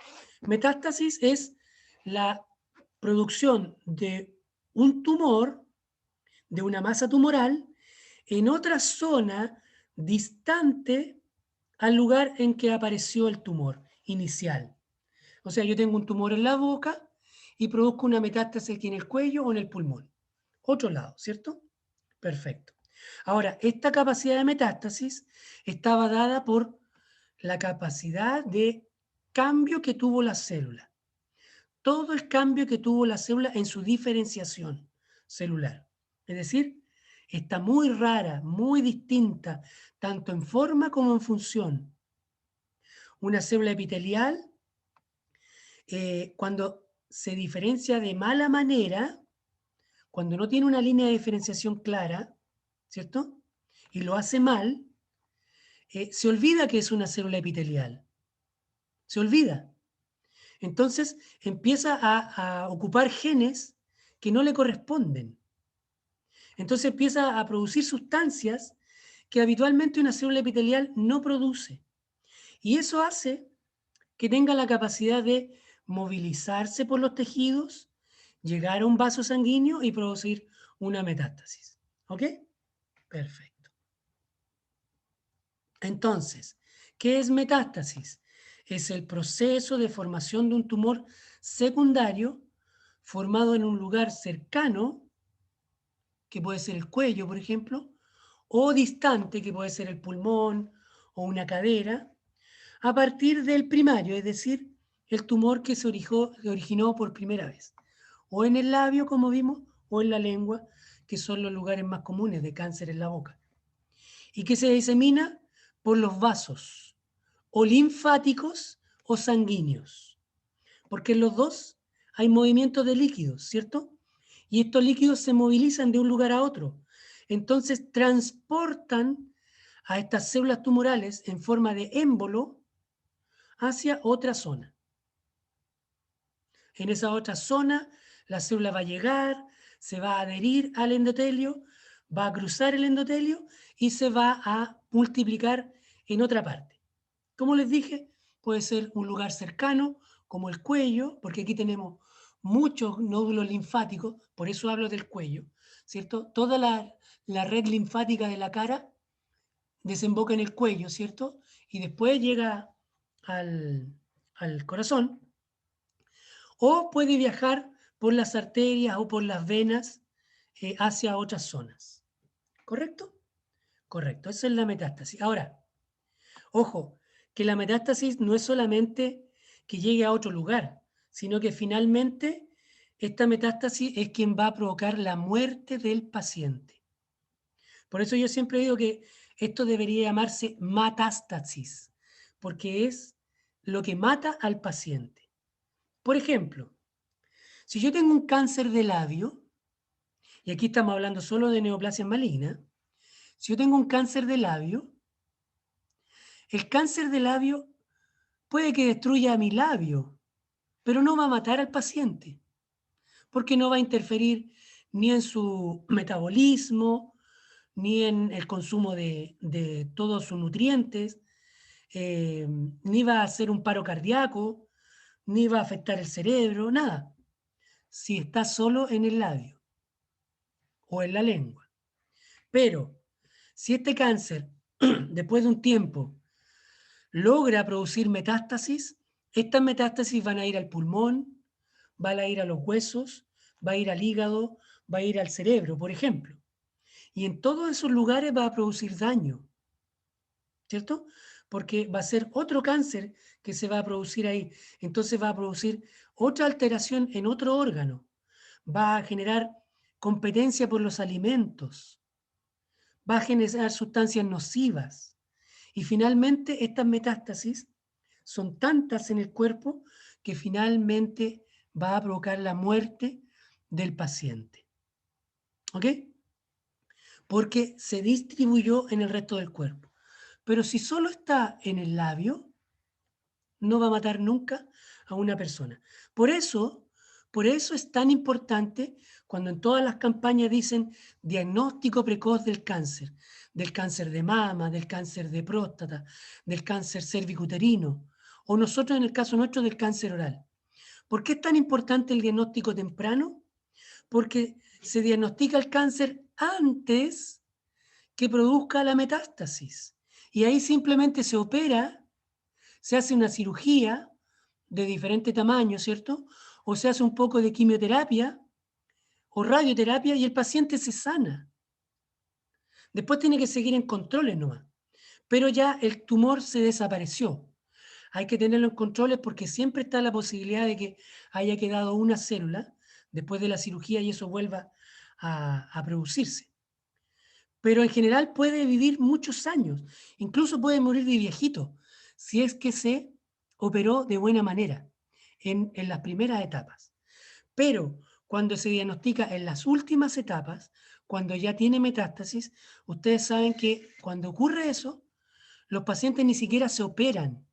Metástasis es la producción de un tumor, de una masa tumoral, en otra zona distante al lugar en que apareció el tumor inicial. O sea, yo tengo un tumor en la boca y produzco una metástasis aquí en el cuello o en el pulmón. Otro lado, ¿cierto? Perfecto. Ahora, esta capacidad de metástasis estaba dada por la capacidad de cambio que tuvo la célula. Todo el cambio que tuvo la célula en su diferenciación celular. Es decir, está muy rara, muy distinta, tanto en forma como en función. Una célula epitelial, cuando se diferencia de mala manera, cuando no tiene una línea de diferenciación clara, ¿cierto? Y lo hace mal, se olvida que es una célula epitelial. Se olvida. Entonces empieza a ocupar genes que no le corresponden. Entonces empieza a producir sustancias que habitualmente una célula epitelial no produce. Y eso hace que tenga la capacidad de movilizarse por los tejidos, llegar a un vaso sanguíneo y producir una metástasis. ¿Ok? Perfecto. Entonces, ¿qué es metástasis? Es el proceso de formación de un tumor secundario formado en un lugar cercano, que puede ser el cuello, por ejemplo, o distante, que puede ser el pulmón o una cadera, a partir del primario, es decir, el tumor que se originó por primera vez, o en el labio, como vimos, o en la lengua, que son los lugares más comunes de cáncer en la boca, y que se disemina por los vasos, o linfáticos o sanguíneos, porque en los dos hay movimientos de líquidos, ¿cierto? Y estos líquidos se movilizan de un lugar a otro. Entonces transportan a estas células tumorales en forma de émbolo hacia otra zona. En esa otra zona, la célula va a llegar, se va a adherir al endotelio, va a cruzar el endotelio y se va a multiplicar en otra parte. Como les dije, puede ser un lugar cercano, como el cuello, porque aquí tenemos muchos nódulos linfáticos, por eso hablo del cuello, ¿cierto? Toda la red linfática de la cara desemboca en el cuello, ¿cierto? Y después llega al corazón, o puede viajar por las arterias o por las venas hacia otras zonas. ¿Correcto? Correcto, esa es la metástasis. Ahora, ojo, que la metástasis no es solamente que llegue a otro lugar, sino que finalmente esta metástasis es quien va a provocar la muerte del paciente. Por eso yo siempre digo que esto debería llamarse metástasis, porque es lo que mata al paciente. Por ejemplo, si yo tengo un cáncer de labio, y aquí estamos hablando solo de neoplasia maligna, si yo tengo un cáncer de labio, el cáncer de labio puede que destruya mi labio, pero no va a matar al paciente, porque no va a interferir ni en su metabolismo, ni en el consumo de todos sus nutrientes, ni va a hacer un paro cardíaco, ni va a afectar el cerebro, nada, si está solo en el labio o en la lengua. Pero si este cáncer, después de un tiempo, logra producir metástasis, estas metástasis van a ir al pulmón, van a ir a los huesos, va a ir al hígado, va a ir al cerebro, por ejemplo. Y en todos esos lugares va a producir daño, ¿cierto? Porque va a ser otro cáncer que se va a producir ahí. Entonces va a producir otra alteración en otro órgano. Va a generar competencia por los alimentos. Va a generar sustancias nocivas. Y finalmente estas metástasis son tantas en el cuerpo que finalmente va a provocar la muerte del paciente. ¿Ok? Porque se distribuyó en el resto del cuerpo. Pero si solo está en el labio, no va a matar nunca a una persona. Por eso, por eso es tan importante cuando en todas las campañas dicen diagnóstico precoz del cáncer de mama, del cáncer de próstata, del cáncer cervicuterino, o nosotros en el caso nuestro del cáncer oral. ¿Por qué es tan importante el diagnóstico temprano? Porque se diagnostica el cáncer antes que produzca la metástasis. Y ahí simplemente se opera, se hace una cirugía de diferente tamaño, ¿cierto? O se hace un poco de quimioterapia o radioterapia y el paciente se sana. Después tiene que seguir en controles nomás. Pero ya el tumor se desapareció. Hay que tenerlo en controles porque siempre está la posibilidad de que haya quedado una célula después de la cirugía y eso vuelva a producirse. Pero en general puede vivir muchos años, incluso puede morir de viejito, si es que se operó de buena manera en las primeras etapas. Pero cuando se diagnostica en las últimas etapas, cuando ya tiene metástasis, ustedes saben que cuando ocurre eso, los pacientes ni siquiera se operan,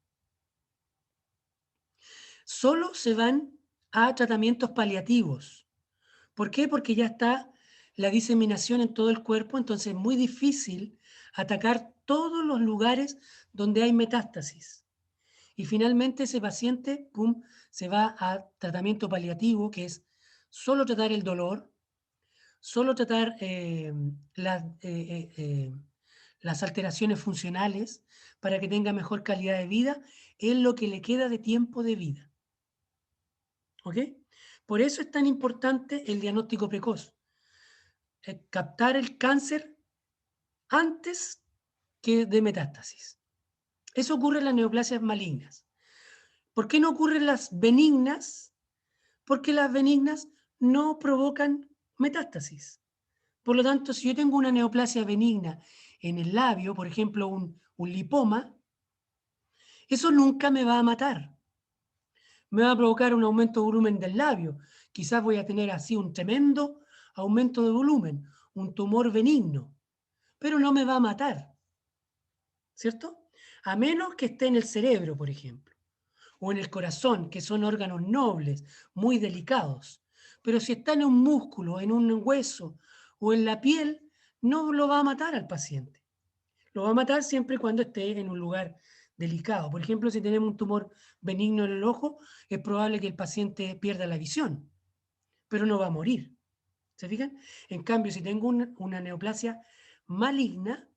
solo se van a tratamientos paliativos. ¿Por qué? Porque ya está la diseminación en todo el cuerpo, entonces es muy difícil atacar todos los lugares donde hay metástasis. Y finalmente ese paciente, pum, se va a tratamiento paliativo, que es solo tratar el dolor, solo tratar las alteraciones funcionales para que tenga mejor calidad de vida en lo que le queda de tiempo de vida. ¿Ok? Por eso es tan importante el diagnóstico precoz. Captar el cáncer antes que de metástasis. Eso ocurre en las neoplasias malignas. ¿Por qué no ocurren las benignas? Porque las benignas no provocan metástasis. Por lo tanto, si yo tengo una neoplasia benigna en el labio, por ejemplo, un lipoma, eso nunca me va a matar. Me va a provocar un aumento de volumen del labio. Quizás voy a tener así un tremendo aumento de volumen, un tumor benigno, pero no me va a matar, ¿cierto? A menos que esté en el cerebro, por ejemplo, o en el corazón, que son órganos nobles, muy delicados. Pero si está en un músculo, en un hueso o en la piel, no lo va a matar al paciente. Lo va a matar siempre y cuando esté en un lugar delicado. Por ejemplo, si tenemos un tumor benigno en el ojo, es probable que el paciente pierda la visión, pero no va a morir. ¿Se fijan? En cambio, si tengo una neoplasia maligna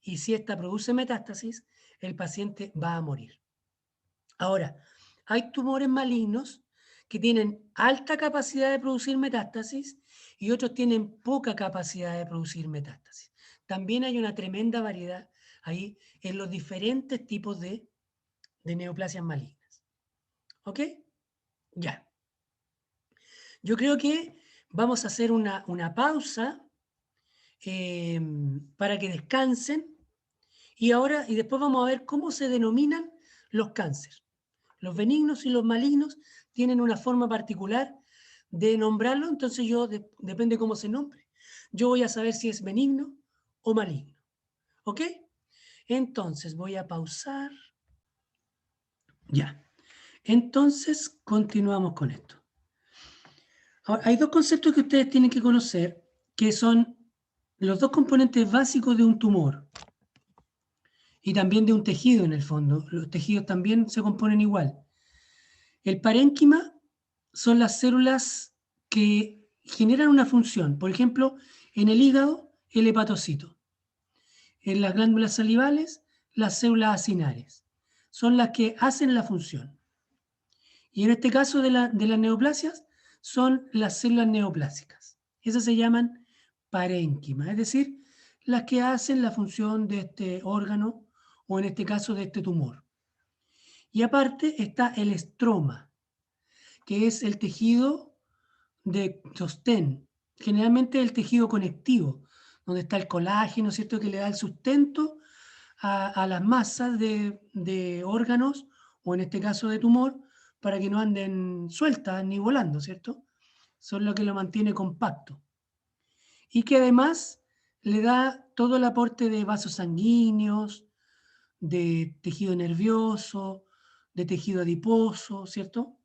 y si esta produce metástasis, el paciente va a morir. Ahora, hay tumores malignos que tienen alta capacidad de producir metástasis y otros tienen poca capacidad de producir metástasis. También hay una tremenda variedad ahí en los diferentes tipos de neoplasias malignas. ¿Ok? Ya. Yo creo que vamos a hacer una pausa para que descansen y después vamos a ver cómo se denominan los cánceres. Los benignos y los malignos tienen una forma particular de nombrarlo, entonces depende cómo se nombre, yo voy a saber si es benigno o maligno. ¿Ok? Entonces voy a pausar. Ya. Entonces continuamos con esto. Ahora, hay dos conceptos que ustedes tienen que conocer, que son los dos componentes básicos de un tumor y también de un tejido en el fondo. Los tejidos también se componen igual. El parénquima son las células que generan una función. Por ejemplo, en el hígado, el hepatocito. En las glándulas salivales, las células acinares. Son las que hacen la función. Y en este caso de las neoplasias, son las células neoplásicas. Esas se llaman parénquima, es decir, las que hacen la función de este órgano o en este caso de este tumor. Y aparte está el estroma, que es el tejido de sostén, generalmente el tejido conectivo, donde está el colágeno, ¿cierto?, que le da el sustento a las masas de órganos, o en este caso de tumor, para que no anden sueltas ni volando, ¿cierto? Son lo que lo mantiene compacto. Y que además le da todo el aporte de vasos sanguíneos, de tejido nervioso, de tejido adiposo, ¿cierto?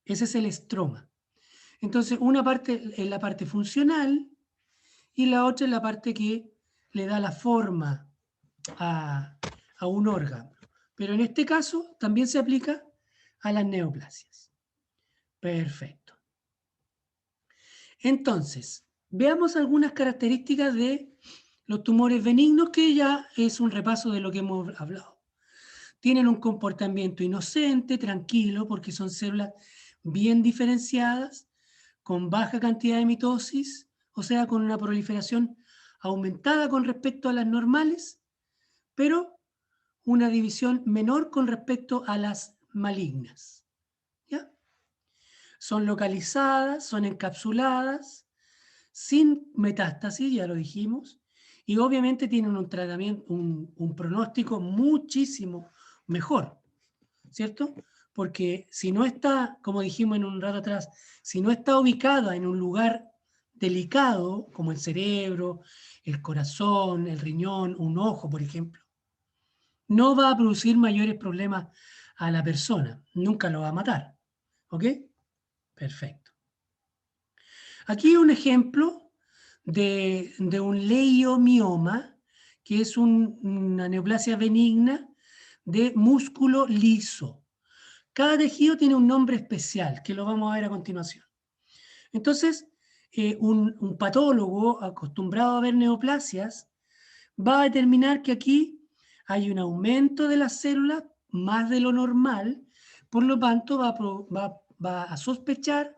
Ese es el estroma. Entonces, una parte es la parte funcional y la otra es la parte que le da la forma a un órgano. Pero en este caso también se aplica a las neoplasias. Perfecto. Entonces, veamos algunas características de los tumores benignos, que ya es un repaso de lo que hemos hablado. Tienen un comportamiento inocente, tranquilo, porque son células bien diferenciadas, con baja cantidad de mitosis, o sea, con una proliferación aumentada con respecto a las normales, pero una división menor con respecto a las malignas. ¿Ya? Son localizadas, son encapsuladas, sin metástasis, ya lo dijimos, y obviamente tienen un tratamiento, un pronóstico muchísimo mejor, ¿cierto? Porque si no está, como dijimos en un rato atrás, si no está ubicada en un lugar delicado, como el cerebro, el corazón, el riñón, un ojo, por ejemplo, no va a producir mayores problemas a la persona, nunca lo va a matar. ¿Ok? Perfecto. Aquí un ejemplo de un leiomioma, que es una neoplasia benigna de músculo liso. Cada tejido tiene un nombre especial, que lo vamos a ver a continuación. Entonces, un patólogo acostumbrado a ver neoplasias va a determinar que aquí hay un aumento de las células más de lo normal, por lo tanto va a sospechar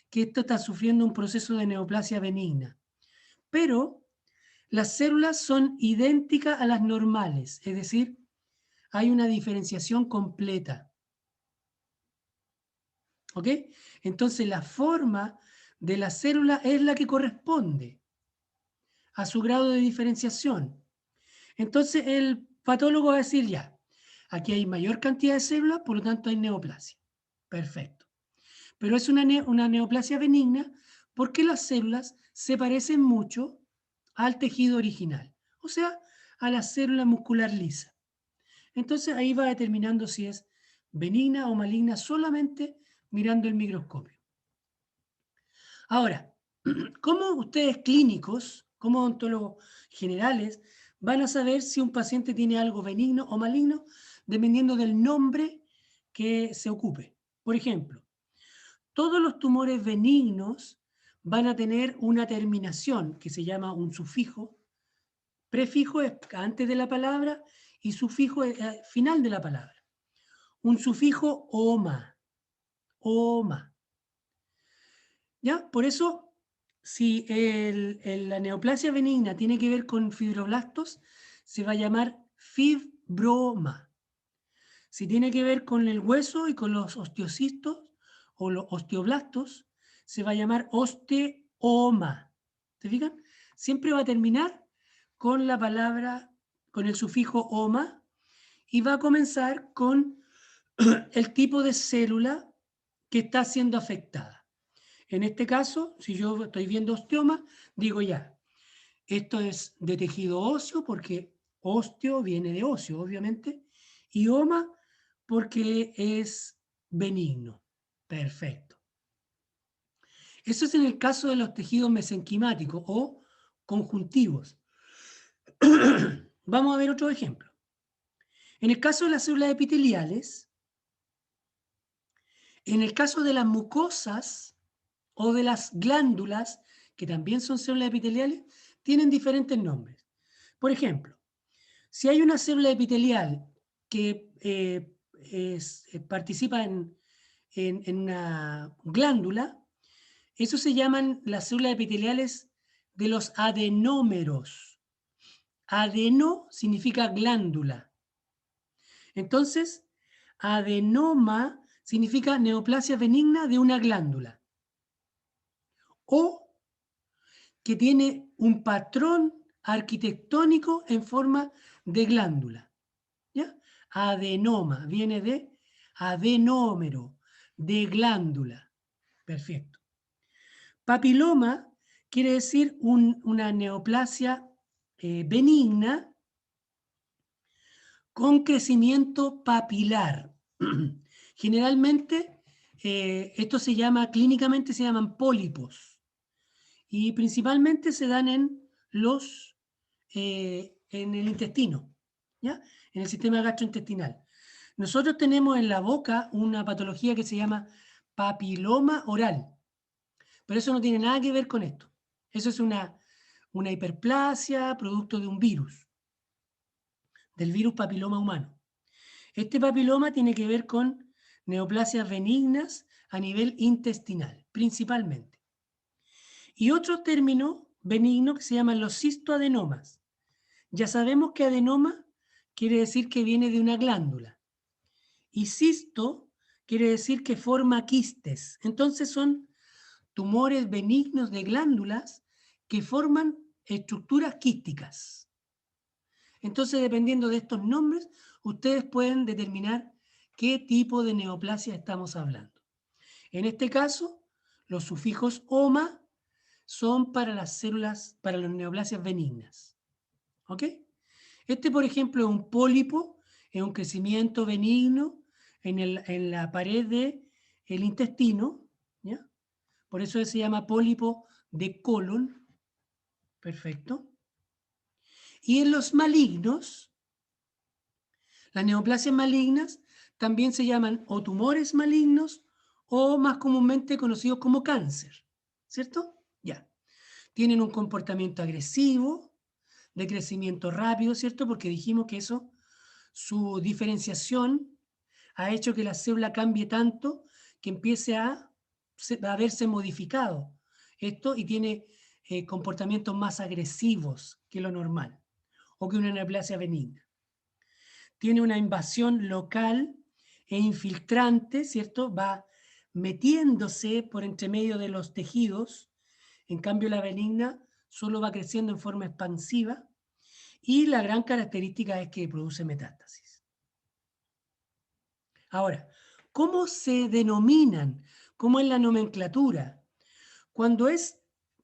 que esto está sufriendo un proceso de neoplasia benigna. Pero las células son idénticas a las normales, es decir, hay una diferenciación completa. ¿Ok? Entonces la forma de la célula es la que corresponde a su grado de diferenciación. Entonces el patólogo va a decir, ya, aquí hay mayor cantidad de células, por lo tanto hay neoplasia. Perfecto. Pero es una neoplasia benigna porque las células se parecen mucho al tejido original, o sea, a la célula muscular lisa. Entonces ahí va determinando si es benigna o maligna solamente mirando el microscopio. Ahora, ¿cómo ustedes clínicos, como odontólogos generales, van a saber si un paciente tiene algo benigno o maligno dependiendo del nombre que se ocupe? Por ejemplo, todos los tumores benignos van a tener una terminación que se llama un sufijo. Prefijo es antes de la palabra y sufijo es al final de la palabra. Un sufijo oma, oma. ¿Ya? Por eso, si la neoplasia benigna tiene que ver con fibroblastos, se va a llamar fibroma. Si tiene que ver con el hueso y con los osteocistos o los osteoblastos, se va a llamar osteoma. ¿Se fijan? Siempre va a terminar con la palabra, con el sufijo oma, y va a comenzar con el tipo de célula que está siendo afectada. En este caso, si yo estoy viendo osteoma, digo ya, esto es de tejido óseo porque osteo viene de óseo, obviamente, y oma porque es benigno. Perfecto. Eso es en el caso de los tejidos mesenquimáticos o conjuntivos. Vamos a ver otro ejemplo. En el caso de las células epiteliales, en el caso de las mucosas o de las glándulas, que también son células epiteliales, tienen diferentes nombres. Por ejemplo, si hay una célula epitelial que participa en una glándula, eso se llaman las células epiteliales de los adenómeros. Adeno significa glándula. Entonces, adenoma significa neoplasia benigna de una glándula. O que tiene un patrón arquitectónico en forma de glándula. ¿Ya? Adenoma viene de adenómero, de glándula. Perfecto. Papiloma quiere decir una neoplasia benigna con crecimiento papilar. Generalmente, esto se llama, clínicamente se llaman pólipos y principalmente se dan en el intestino, ¿ya? En el sistema gastrointestinal. Nosotros tenemos en la boca una patología que se llama papiloma oral, pero eso no tiene nada que ver con esto. Eso es una hiperplasia producto de un virus, del virus papiloma humano. Este papiloma tiene que ver con neoplasias benignas a nivel intestinal, principalmente. Y otro término benigno que se llaman los cistoadenomas. Ya sabemos que adenoma quiere decir que viene de una glándula. Y cisto quiere decir que forma quistes. Entonces son tumores benignos de glándulas que forman estructuras quísticas. Entonces, dependiendo de estos nombres, ustedes pueden determinar qué tipo de neoplasia estamos hablando. En este caso, los sufijos oma son para las células, para las neoplasias benignas. ¿Ok? Este, por ejemplo, es un pólipo, es un crecimiento benigno en la pared del intestino, ¿ya? Por eso se llama pólipo de colon. Perfecto. Y en los malignos, las neoplasias malignas también se llaman o tumores malignos o más comúnmente conocidos como cáncer, ¿cierto? Ya. Tienen un comportamiento agresivo, de crecimiento rápido, ¿cierto? Porque dijimos que eso, su diferenciación ha hecho que la célula cambie tanto que empiece a verse modificado esto y tiene comportamientos más agresivos que lo normal o que una neoplasia benigna. Tiene una invasión local e infiltrante, ¿cierto? Va metiéndose por entre medio de los tejidos. En cambio, la benigna solo va creciendo en forma expansiva y la gran característica es que produce metástasis. Ahora, ¿cómo se denominan? ¿Cómo es la nomenclatura? Cuando es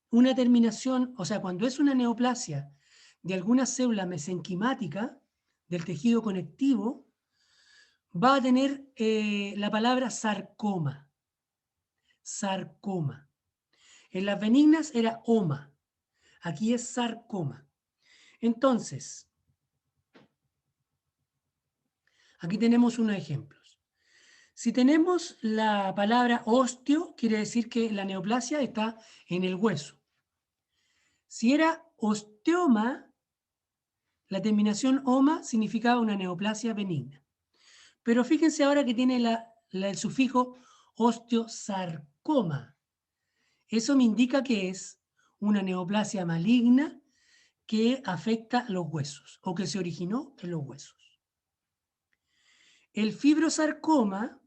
una terminación, o sea, cuando es una neoplasia de alguna célula mesenquimática del tejido conectivo, va a tener la palabra sarcoma. Sarcoma. En las benignas era oma. Aquí es sarcoma. Entonces, aquí tenemos unos ejemplos. Si tenemos la palabra osteo, quiere decir que la neoplasia está en el hueso. Si era osteoma, la terminación oma significaba una neoplasia benigna. Pero fíjense ahora que tiene el sufijo osteosarcoma. Eso me indica que es una neoplasia maligna que afecta los huesos o que se originó en los huesos. El fibrosarcoma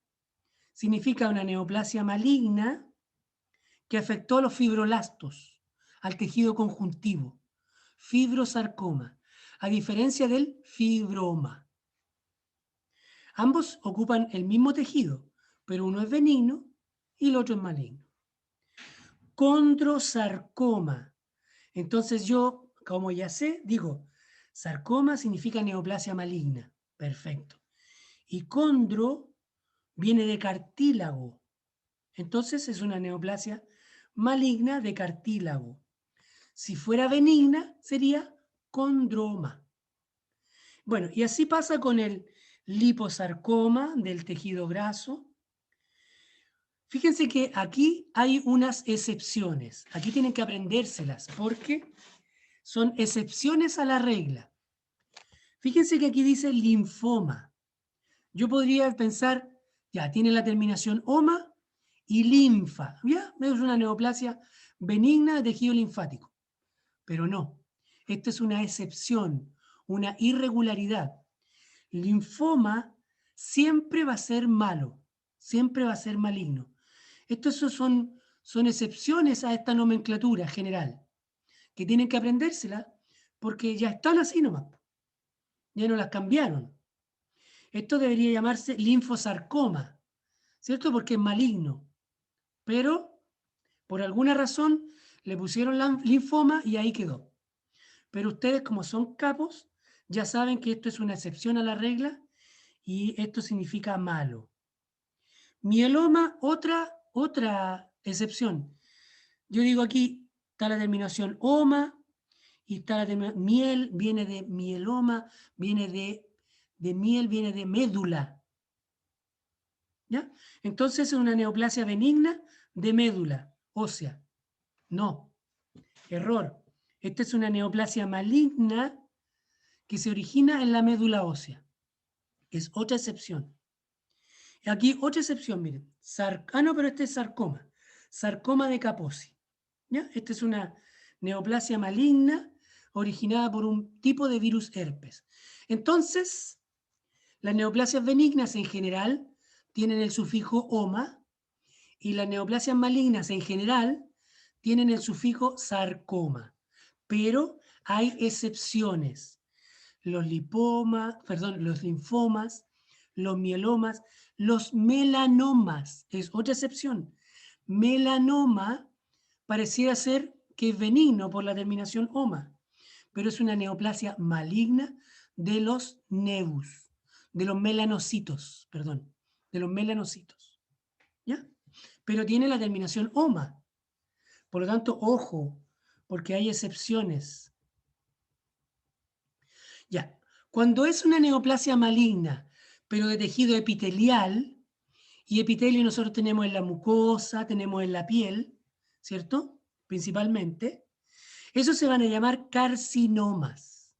significa una neoplasia maligna que afectó a los fibrolastos, al tejido conjuntivo. Fibrosarcoma, a diferencia del fibroma. Ambos ocupan el mismo tejido, pero uno es benigno y el otro es maligno. Condrosarcoma. Entonces yo, como ya sé, digo, sarcoma significa neoplasia maligna. Perfecto. Y condro viene de cartílago. Entonces es una neoplasia maligna de cartílago. Si fuera benigna, sería condroma. Bueno, y así pasa con el liposarcoma del tejido graso. Fíjense que aquí hay unas excepciones. Aquí tienen que aprendérselas porque son excepciones a la regla. Fíjense que aquí dice linfoma. Yo podría pensar, ya, tiene la terminación oma y linfa. Ya, es una neoplasia benigna de tejido linfático. Pero no. Esto es una excepción, una irregularidad. Linfoma siempre va a ser malo, siempre va a ser maligno. Estos son excepciones a esta nomenclatura general, que tienen que aprendérsela porque ya están así nomás, ya no las cambiaron. Esto debería llamarse linfosarcoma, ¿cierto? Porque es maligno, pero por alguna razón le pusieron linfoma y ahí quedó. Pero ustedes, como son capos, ya saben que esto es una excepción a la regla y esto significa malo. Mieloma, otra excepción. Yo digo aquí, está la terminación oma y está la terminación miel, viene de mieloma, viene de miel, viene de médula. ¿Ya? Entonces es una neoplasia benigna de médula ósea. No, error. Esta es una neoplasia maligna que se origina en la médula ósea. Es otra excepción. Aquí otra excepción, miren. No, pero este es sarcoma. Sarcoma de Kaposi. ¿Ya? Esta es una neoplasia maligna originada por un tipo de virus herpes. Entonces, las neoplasias benignas en general tienen el sufijo oma y las neoplasias malignas en general tienen el sufijo sarcoma. Pero hay excepciones. Los linfomas, los mielomas, los melanomas, es otra excepción. Melanoma pareciera ser que es benigno por la terminación oma, pero es una neoplasia maligna de los nevus, de los melanocitos, perdón, de los melanocitos, ¿ya? Pero tiene la terminación oma. Por lo tanto, ojo, porque hay excepciones. Ya, cuando es una neoplasia maligna, pero de tejido epitelial, y epitelio nosotros tenemos en la mucosa, tenemos en la piel, ¿cierto? Principalmente, esos se van a llamar carcinomas.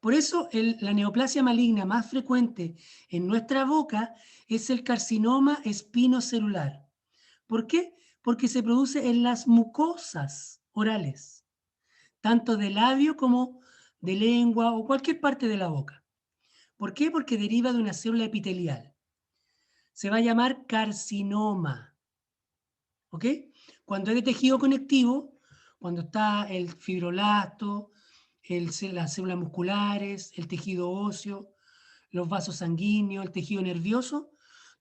Por eso la neoplasia maligna más frecuente en nuestra boca es el carcinoma espinocelular. ¿Por qué? Porque se produce en las mucosas orales, tanto de labio como de lengua o cualquier parte de la boca. ¿Por qué? Porque deriva de una célula epitelial. Se va a llamar carcinoma. ¿Ok? Cuando es de tejido conectivo, cuando está el fibroblasto, las células musculares, el tejido óseo, los vasos sanguíneos, el tejido nervioso,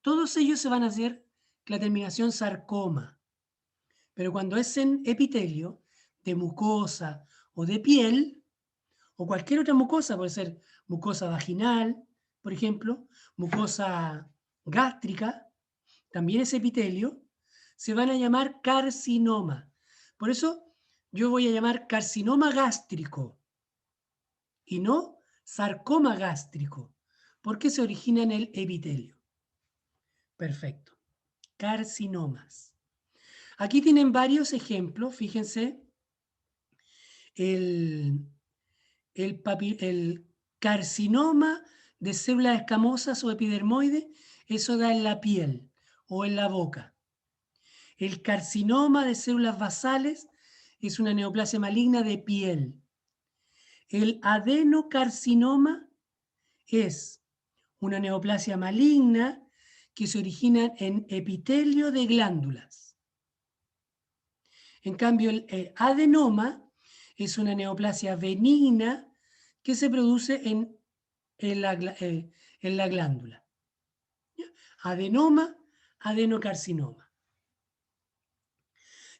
todos ellos se van a hacer la terminación sarcoma. Pero cuando es en epitelio, de mucosa o de piel, o cualquier otra mucosa, puede ser mucosa vaginal, por ejemplo, mucosa gástrica, también es epitelio, se van a llamar carcinoma. Por eso yo voy a llamar carcinoma gástrico y no sarcoma gástrico, porque se origina en el epitelio. Perfecto. Carcinomas. Aquí tienen varios ejemplos, fíjense, el carcinoma de células escamosas o epidermoides, eso da en la piel o en la boca. El carcinoma de células basales es una neoplasia maligna de piel. El adenocarcinoma es una neoplasia maligna que se origina en epitelio de glándulas. En cambio, el adenoma es una neoplasia benigna que se produce en la glándula. ¿Ya? Adenoma, adenocarcinoma.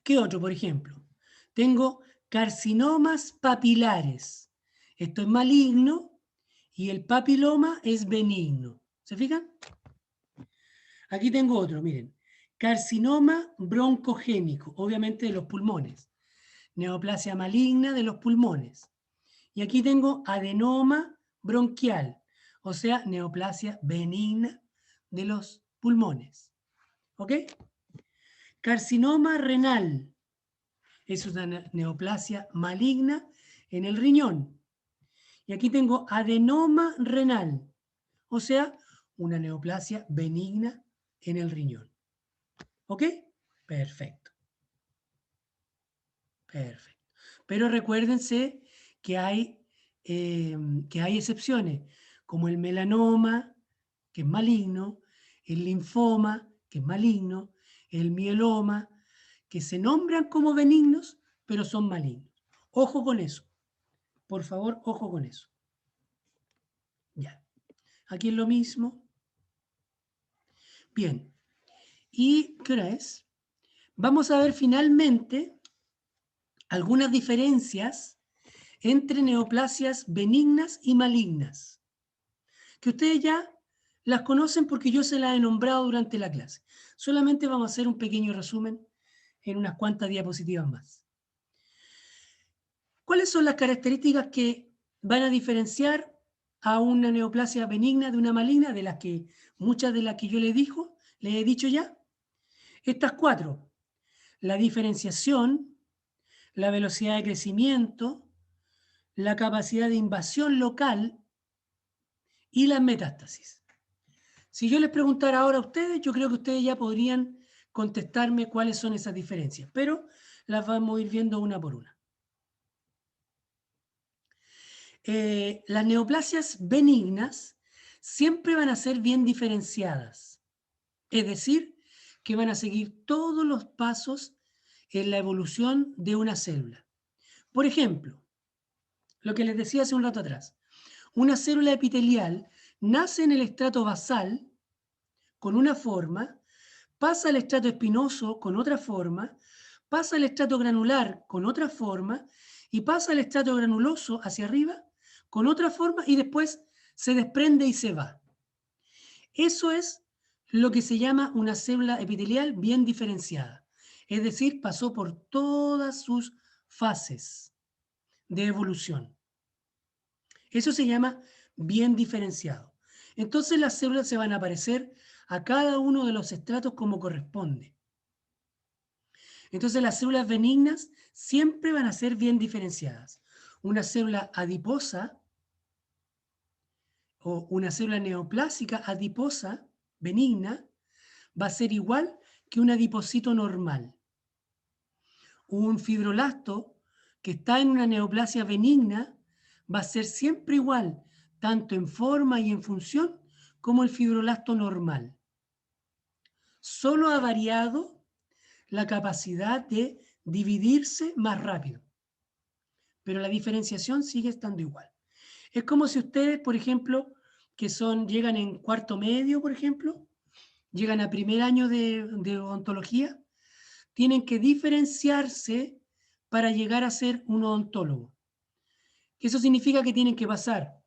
¿Qué otro, por ejemplo? Tengo carcinomas papilares. Esto es maligno y el papiloma es benigno. ¿Se fijan? Aquí tengo otro, miren. Carcinoma broncogénico, obviamente de los pulmones. Neoplasia maligna de los pulmones. Y aquí tengo adenoma bronquial, o sea, neoplasia benigna de los pulmones. ¿Ok? Carcinoma renal. Es una neoplasia maligna en el riñón. Y aquí tengo adenoma renal, o sea, una neoplasia benigna en el riñón. ¿Ok? Perfecto. Perfecto. Pero recuérdense que hay excepciones, como el melanoma, que es maligno, el linfoma, que es maligno, el mieloma, que se nombran como benignos, pero son malignos. Ojo con eso. Por favor, ojo con eso. Ya. Aquí es lo mismo. Bien. ¿Y qué hora es? Vamos a ver finalmente algunas diferencias entre neoplasias benignas y malignas, que ustedes ya las conocen porque yo se las he nombrado durante la clase. Solamente vamos a hacer un pequeño resumen en unas cuantas diapositivas más. ¿Cuáles son las características que van a diferenciar a una neoplasia benigna de una maligna, de las que muchas de las que yo les he dicho ya? Estas 4: la diferenciación, la velocidad de crecimiento, la capacidad de invasión local y las metástasis. Si yo les preguntara ahora a ustedes, yo creo que ustedes ya podrían contestarme cuáles son esas diferencias, pero las vamos a ir viendo una por una. Las neoplasias benignas siempre van a ser bien diferenciadas, es decir, que van a seguir todos los pasos en la evolución de una célula. Por ejemplo, lo que les decía hace un rato atrás, una célula epitelial nace en el estrato basal con una forma, pasa al estrato espinoso con otra forma, pasa al estrato granular con otra forma y pasa al estrato granuloso hacia arriba con otra forma y después se desprende y se va. Eso es lo que se llama una célula epitelial bien diferenciada. Es decir, pasó por todas sus fases de evolución. Eso se llama bien diferenciado. Entonces las células se van a parecer a cada uno de los estratos como corresponde. Entonces las células benignas siempre van a ser bien diferenciadas. Una célula adiposa o una célula neoplásica adiposa benigna va a ser igual que un adipocito normal. Un fibroblasto que está en una neoplasia benigna va a ser siempre igual, tanto en forma y en función, como el fibroblasto normal. Solo ha variado la capacidad de dividirse más rápido, pero la diferenciación sigue estando igual. Es como si ustedes, por ejemplo, llegan en cuarto medio, por ejemplo, llegan a primer año de odontología, tienen que diferenciarse para llegar a ser un odontólogo. Eso significa que tienen que pasar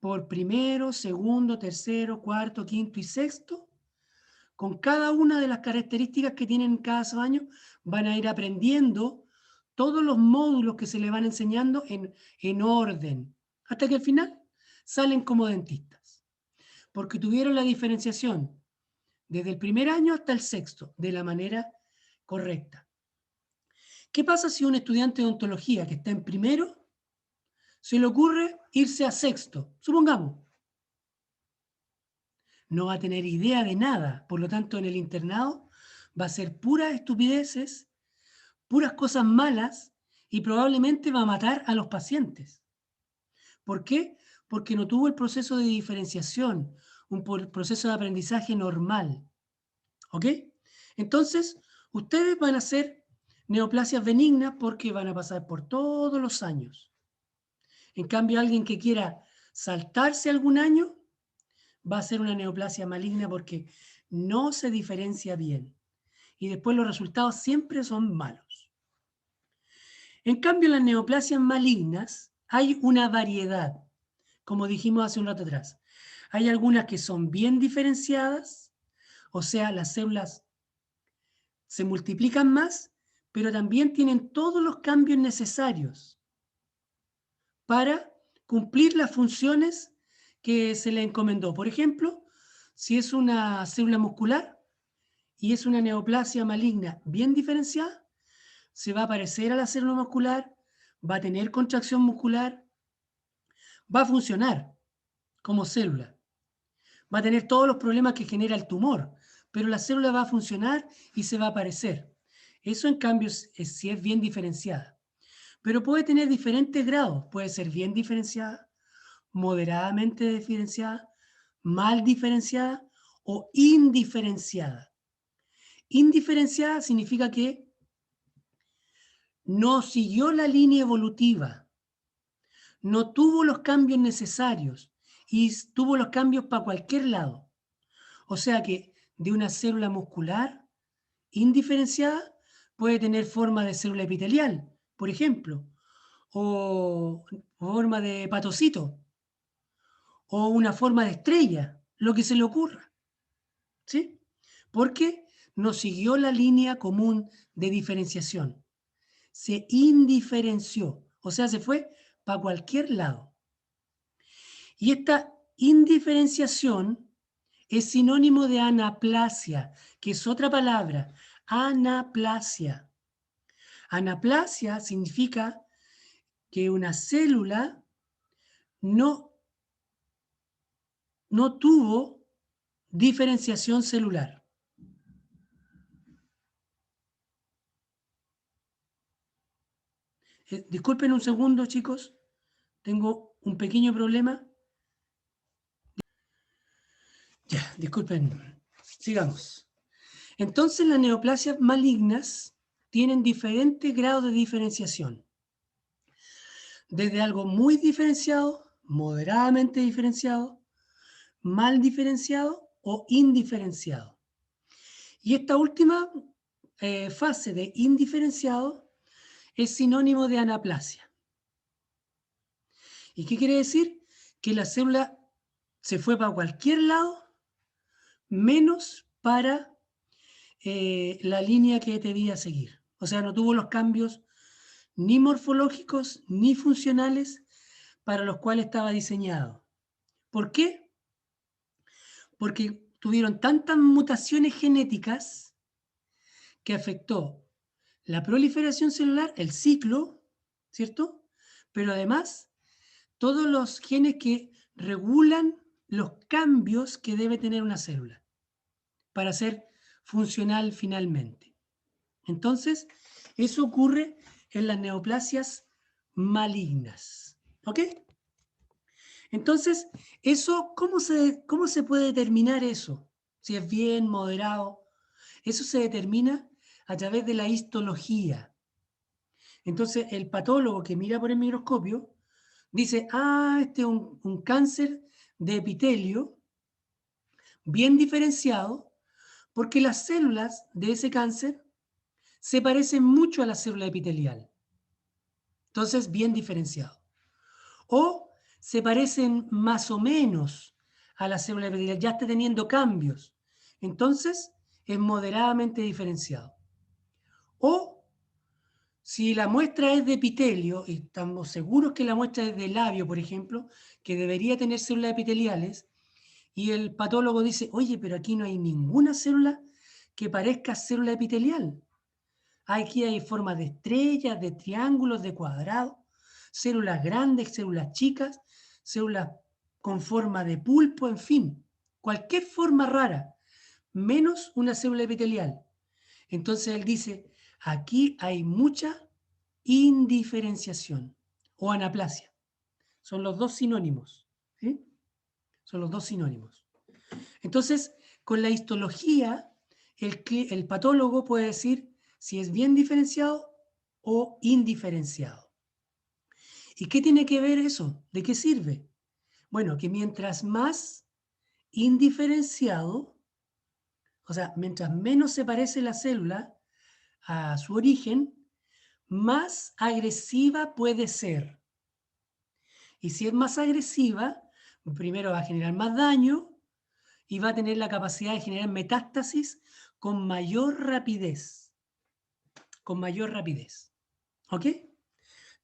por primero, segundo, tercero, cuarto, quinto y sexto. Con cada una de las características que tienen cada año, van a ir aprendiendo todos los módulos que se le van enseñando en orden, hasta que al final salen como dentistas, porque tuvieron la diferenciación desde el primer año hasta el sexto, de la manera correcta. ¿Qué pasa si un estudiante de odontología que está en primero se le ocurre irse a sexto? Supongamos. No va a tener idea de nada, por lo tanto en el internado va a ser puras estupideces, puras cosas malas y probablemente va a matar a los pacientes. ¿Por qué? Porque no tuvo el proceso de diferenciación, un proceso de aprendizaje normal. ¿Ok? Entonces, ustedes van a ser neoplasias benignas porque van a pasar por todos los años. En cambio, alguien que quiera saltarse algún año va a ser una neoplasia maligna porque no se diferencia bien. Y después los resultados siempre son malos. En cambio, en las neoplasias malignas hay una variedad, como dijimos hace un rato atrás. Hay algunas que son bien diferenciadas, o sea, las células se multiplican más, pero también tienen todos los cambios necesarios para cumplir las funciones que se le encomendó. Por ejemplo, si es una célula muscular y es una neoplasia maligna bien diferenciada, se va a parecer a la célula muscular, va a tener contracción muscular, va a funcionar como célula, va a tener todos los problemas que genera el tumor, pero la célula va a funcionar y se va a parecer. Eso, en cambio, si es bien diferenciada. pero puede tener diferentes grados. Puede ser bien diferenciada, moderadamente diferenciada, mal diferenciada o indiferenciada. Indiferenciada significa que no siguió la línea evolutiva, no tuvo los cambios necesarios y tuvo los cambios para cualquier lado. O sea que de una célula muscular indiferenciada puede tener forma de célula epitelial, por ejemplo, o forma de patocito, o una forma de estrella, lo que se le ocurra, ¿sí? Porque no siguió la línea común de diferenciación. Se indiferenció, o sea, se fue para cualquier lado. Y esta indiferenciación es sinónimo de anaplasia, que es otra palabra, anaplasia. Anaplasia significa que una célula no tuvo diferenciación celular. Disculpen un segundo, chicos. Tengo un pequeño problema. Ya, disculpen. Sigamos. Entonces, las neoplasias malignas tienen diferentes grados de diferenciación. Desde algo muy diferenciado, moderadamente diferenciado, mal diferenciado o indiferenciado. Y esta última fase de indiferenciado es sinónimo de anaplasia. ¿Y qué quiere decir? Que la célula se fue para cualquier lado, menos para la línea que debía seguir. O sea, no tuvo los cambios ni morfológicos ni funcionales para los cuales estaba diseñado. ¿Por qué? Porque tuvieron tantas mutaciones genéticas que afectó la proliferación celular, el ciclo, ¿cierto? Pero además, todos los genes que regulan los cambios que debe tener una célula para ser funcional finalmente. Entonces, eso ocurre en las neoplasias malignas. ¿Ok? Entonces, eso, ¿cómo se puede determinar eso? Si es bien, moderado. Eso se determina a través de la histología. Entonces, el patólogo que mira por el microscopio dice, este es un cáncer de epitelio bien diferenciado porque las células de ese cáncer se parecen mucho a la célula epitelial. Entonces, bien diferenciado. O se parecen más o menos a la célula epitelial, ya está teniendo cambios. Entonces, es moderadamente diferenciado. O si la muestra es de epitelio, y estamos seguros que la muestra es de labio, por ejemplo, que debería tener células epiteliales, y el patólogo dice, oye, pero aquí no hay ninguna célula que parezca célula epitelial. Aquí hay formas de estrellas, de triángulos, de cuadrados, células grandes, células chicas, células con forma de pulpo, en fin, cualquier forma rara, menos una célula epitelial. Entonces él dice, aquí hay mucha indiferenciación o anaplasia. Son los dos sinónimos. ¿Sí? Son los dos sinónimos. Entonces, con la histología, el patólogo puede decir si es bien diferenciado o indiferenciado. ¿Y qué tiene que ver eso? ¿De qué sirve? Bueno, que mientras más indiferenciado, o sea, mientras menos se parece la célula a su origen, más agresiva puede ser. Y si es más agresiva, primero va a generar más daño y va a tener la capacidad de generar metástasis con mayor rapidez. Con mayor rapidez. ¿Ok?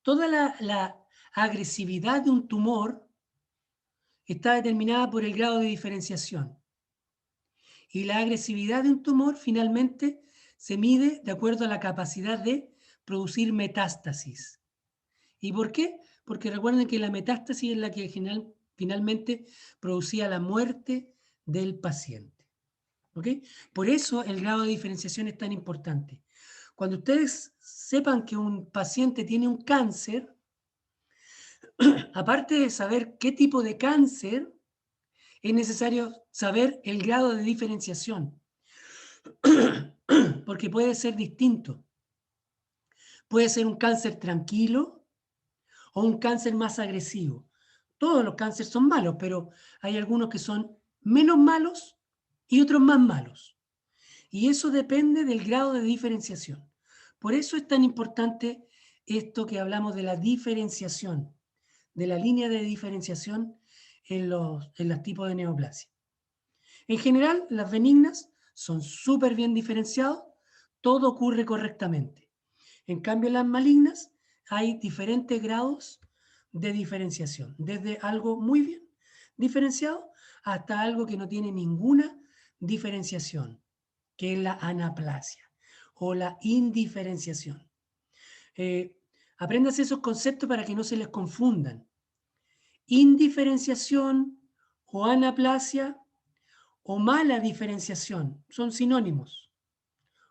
Toda la agresividad de un tumor está determinada por el grado de diferenciación. Y la agresividad de un tumor finalmente se mide de acuerdo a la capacidad de producir metástasis. ¿Y por qué? Porque recuerden que la metástasis es la que finalmente producía la muerte del paciente. ¿Ok? Por eso el grado de diferenciación es tan importante, Cuando ustedes sepan que un paciente tiene un cáncer, aparte de saber qué tipo de cáncer, es necesario saber el grado de diferenciación, porque puede ser distinto. Puede ser un cáncer tranquilo o un cáncer más agresivo. Todos los cánceres son malos, pero hay algunos que son menos malos y otros más malos. Y eso depende del grado de diferenciación. Por eso es tan importante esto que hablamos de la diferenciación, de la línea de diferenciación en los tipos de neoplasia. En general, las benignas son súper bien diferenciados, todo ocurre correctamente. En cambio, las malignas hay diferentes grados de diferenciación, desde algo muy bien diferenciado hasta algo que no tiene ninguna diferenciación, que es la anaplasia o la indiferenciación. Apréndase esos conceptos para que no se les confundan. Indiferenciación o anaplasia o mala diferenciación son sinónimos,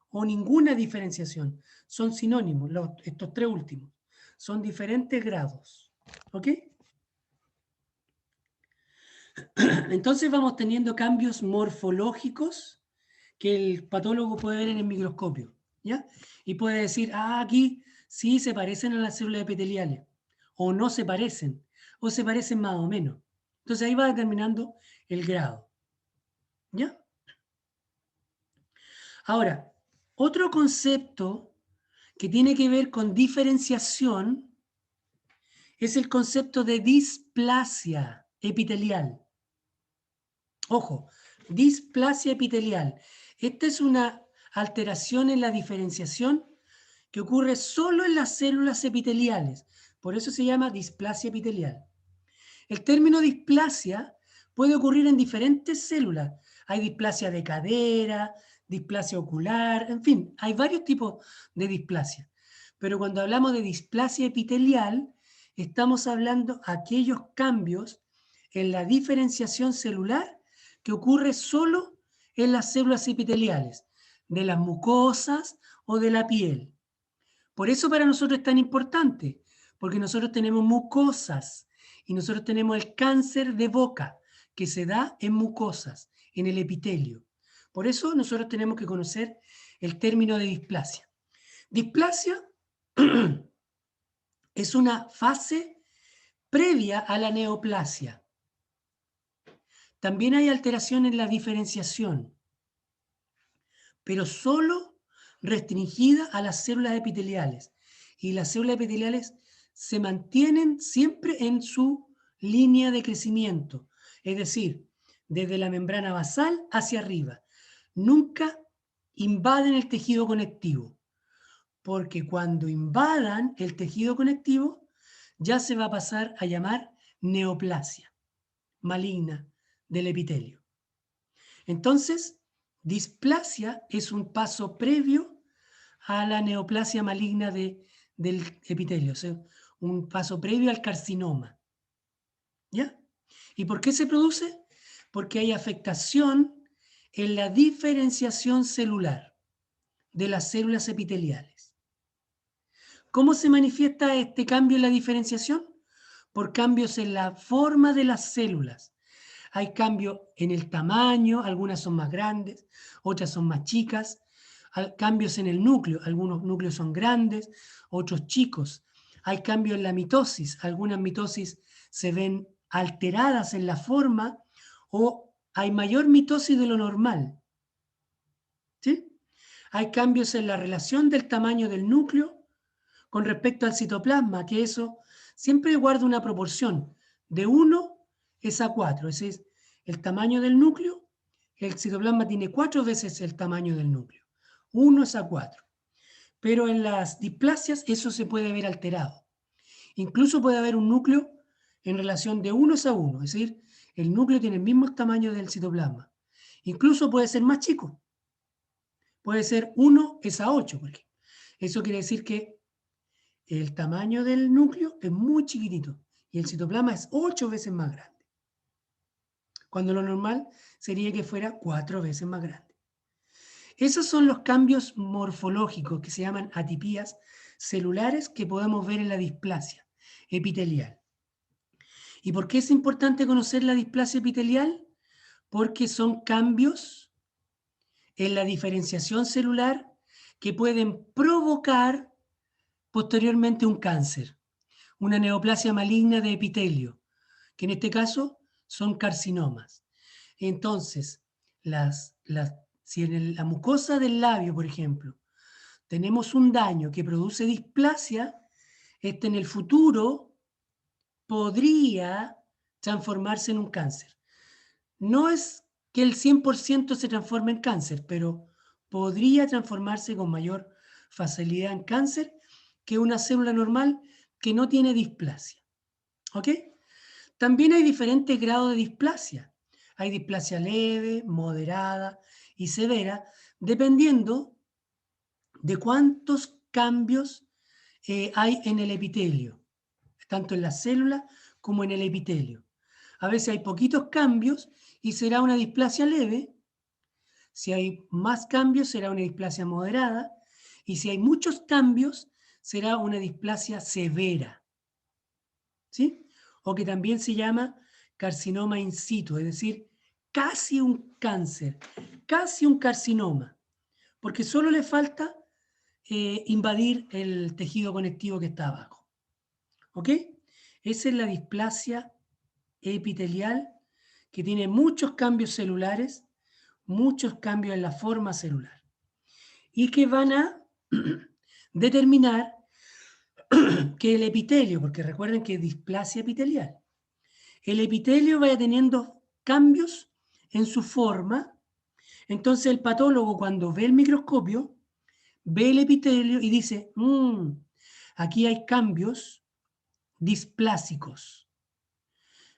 o ninguna diferenciación son sinónimos, estos tres últimos. Son diferentes grados. ¿Ok? Entonces vamos teniendo cambios morfológicos que el patólogo puede ver en el microscopio, ¿ya? Y puede decir, aquí sí se parecen a las células epiteliales, o no se parecen, o se parecen más o menos. Entonces ahí va determinando el grado, ¿ya? Ahora, otro concepto que tiene que ver con diferenciación es el concepto de displasia epitelial. Ojo, displasia epitelial. Esta es una alteración en la diferenciación que ocurre solo en las células epiteliales. Por eso se llama displasia epitelial. El término displasia puede ocurrir en diferentes células. Hay displasia de cadera, displasia ocular, en fin, hay varios tipos de displasia. Pero cuando hablamos de displasia epitelial, estamos hablando de aquellos cambios en la diferenciación celular que ocurre solo en las células epiteliales, de las mucosas o de la piel. Por eso para nosotros es tan importante, porque nosotros tenemos mucosas y nosotros tenemos el cáncer de boca que se da en mucosas, en el epitelio. Por eso nosotros tenemos que conocer el término de displasia. Displasia es una fase previa a la neoplasia. También hay alteración en la diferenciación, pero solo restringida a las células epiteliales. Y las células epiteliales se mantienen siempre en su línea de crecimiento, es decir, desde la membrana basal hacia arriba. Nunca invaden el tejido conectivo, porque cuando invadan el tejido conectivo ya se va a pasar a llamar neoplasia maligna del epitelio. Entonces, displasia es un paso previo a la neoplasia maligna del epitelio, o sea, un paso previo al carcinoma. ¿Ya? ¿Y por qué se produce? Porque hay afectación en la diferenciación celular de las células epiteliales. ¿Cómo se manifiesta este cambio en la diferenciación? Por cambios en la forma de las células. Hay cambios en el tamaño, algunas son más grandes, otras son más chicas. Cambios en el núcleo, algunos núcleos son grandes, otros chicos. Hay cambios en la mitosis, algunas mitosis se ven alteradas en la forma o hay mayor mitosis de lo normal. ¿Sí? Hay cambios en la relación del tamaño del núcleo con respecto al citoplasma, que eso siempre guarda una proporción de 1 es a 4, es decir, el tamaño del núcleo, el citoplasma tiene 4 veces el tamaño del núcleo, 1 es a 4. Pero en las displasias eso se puede ver alterado. Incluso puede haber un núcleo en relación de 1 es a 1, es decir, el núcleo tiene el mismo tamaño del citoplasma. Incluso puede ser más chico. Puede ser 1 es a 8, por ejemplo. Eso quiere decir que el tamaño del núcleo es muy chiquitito y el citoplasma es 8 veces más grande. Cuando lo normal sería que fuera 4 veces más grande. Esos son los cambios morfológicos que se llaman atipías celulares que podemos ver en la displasia epitelial. ¿Y por qué es importante conocer la displasia epitelial? Porque son cambios en la diferenciación celular que pueden provocar posteriormente un cáncer, una neoplasia maligna de epitelio, que en este caso son carcinomas. Entonces, si en la mucosa del labio, por ejemplo, tenemos un daño que produce displasia, este en el futuro podría transformarse en un cáncer. No es que el 100% se transforme en cáncer, pero podría transformarse con mayor facilidad en cáncer que una célula normal que no tiene displasia. ¿Ok? También hay diferentes grados de displasia. Hay displasia leve, moderada y severa, dependiendo de cuántos cambios hay en el epitelio, tanto en la célula como en el epitelio. A veces hay poquitos cambios y será una displasia leve. Si hay más cambios, será una displasia moderada. Y si hay muchos cambios, será una displasia severa. ¿Sí? O que también se llama carcinoma in situ, es decir, casi un cáncer, casi un carcinoma, porque solo le falta invadir el tejido conectivo que está abajo. ¿Ok? Esa es la displasia epitelial que tiene muchos cambios celulares, muchos cambios en la forma celular y que van a determinar que el epitelio, porque recuerden que es displasia epitelial, el epitelio vaya teniendo cambios en su forma. Entonces el patólogo, cuando ve el microscopio, ve el epitelio y dice, aquí hay cambios displásicos.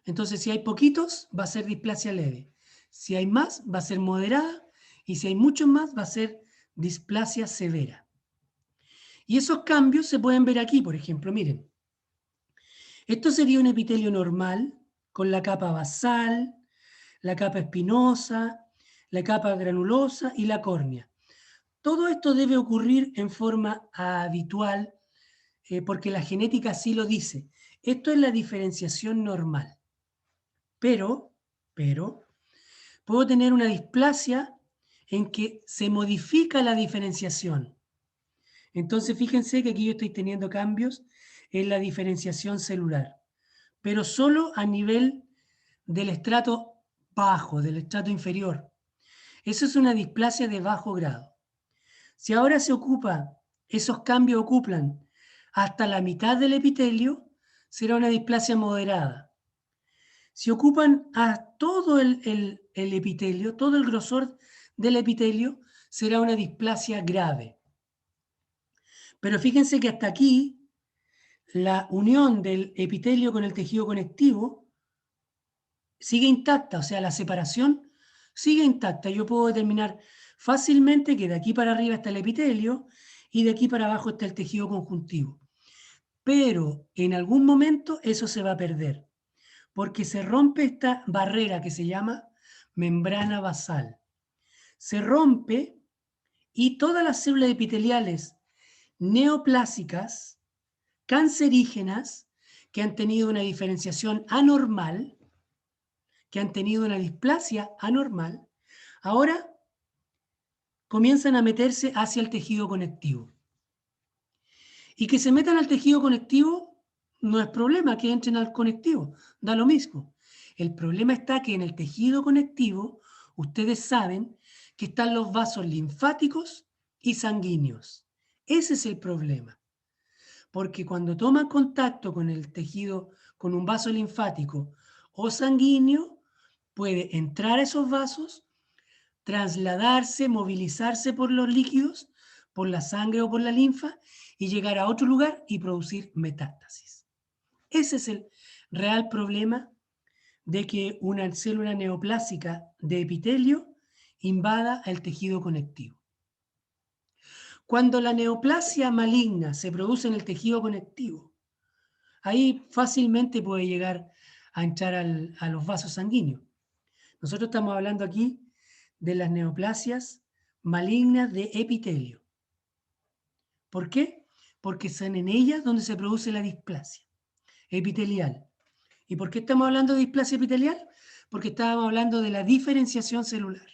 Entonces, si hay poquitos, va a ser displasia leve. Si hay más, va a ser moderada. Y si hay muchos más, va a ser displasia severa. Y esos cambios se pueden ver aquí, por ejemplo, miren. Esto sería un epitelio normal, con la capa basal, la capa espinosa, la capa granulosa y la córnea. Todo esto debe ocurrir en forma habitual, porque la genética así lo dice. Esto es la diferenciación normal. Pero, puedo tener una displasia en que se modifica la diferenciación. Entonces, fíjense que aquí yo estoy teniendo cambios en la diferenciación celular, pero solo a nivel del estrato bajo, del estrato inferior. Eso es una displasia de bajo grado. Si ahora esos cambios ocupan hasta la mitad del epitelio, será una displasia moderada. Si ocupan a todo el epitelio, todo el grosor del epitelio, será una displasia grave. Pero fíjense que hasta aquí la unión del epitelio con el tejido conectivo sigue intacta, o sea, la separación sigue intacta. Yo puedo determinar fácilmente que de aquí para arriba está el epitelio y de aquí para abajo está el tejido conjuntivo. Pero en algún momento eso se va a perder, porque se rompe esta barrera que se llama membrana basal. Se rompe y todas las células epiteliales neoplásicas, cancerígenas, que han tenido una diferenciación anormal, que han tenido una displasia anormal, ahora comienzan a meterse hacia el tejido conectivo. Y que se metan al tejido conectivo no es problema, que entren al conectivo, da lo mismo. El problema está que en el tejido conectivo, ustedes saben que están los vasos linfáticos y sanguíneos. Ese es el problema. Porque cuando toman contacto con el tejido, con un vaso linfático o sanguíneo, puede entrar a esos vasos, trasladarse, movilizarse por los líquidos, por la sangre o por la linfa, y llegar a otro lugar y producir metástasis. Ese es el real problema de que una célula neoplásica de epitelio invada el tejido conectivo. Cuando la neoplasia maligna se produce en el tejido conectivo, ahí fácilmente puede llegar a entrar a los vasos sanguíneos. Nosotros estamos hablando aquí de las neoplasias malignas de epitelio. ¿Por qué? Porque son en ellas donde se produce la displasia epitelial. ¿Y por qué estamos hablando de displasia epitelial? Porque estábamos hablando de la diferenciación celular.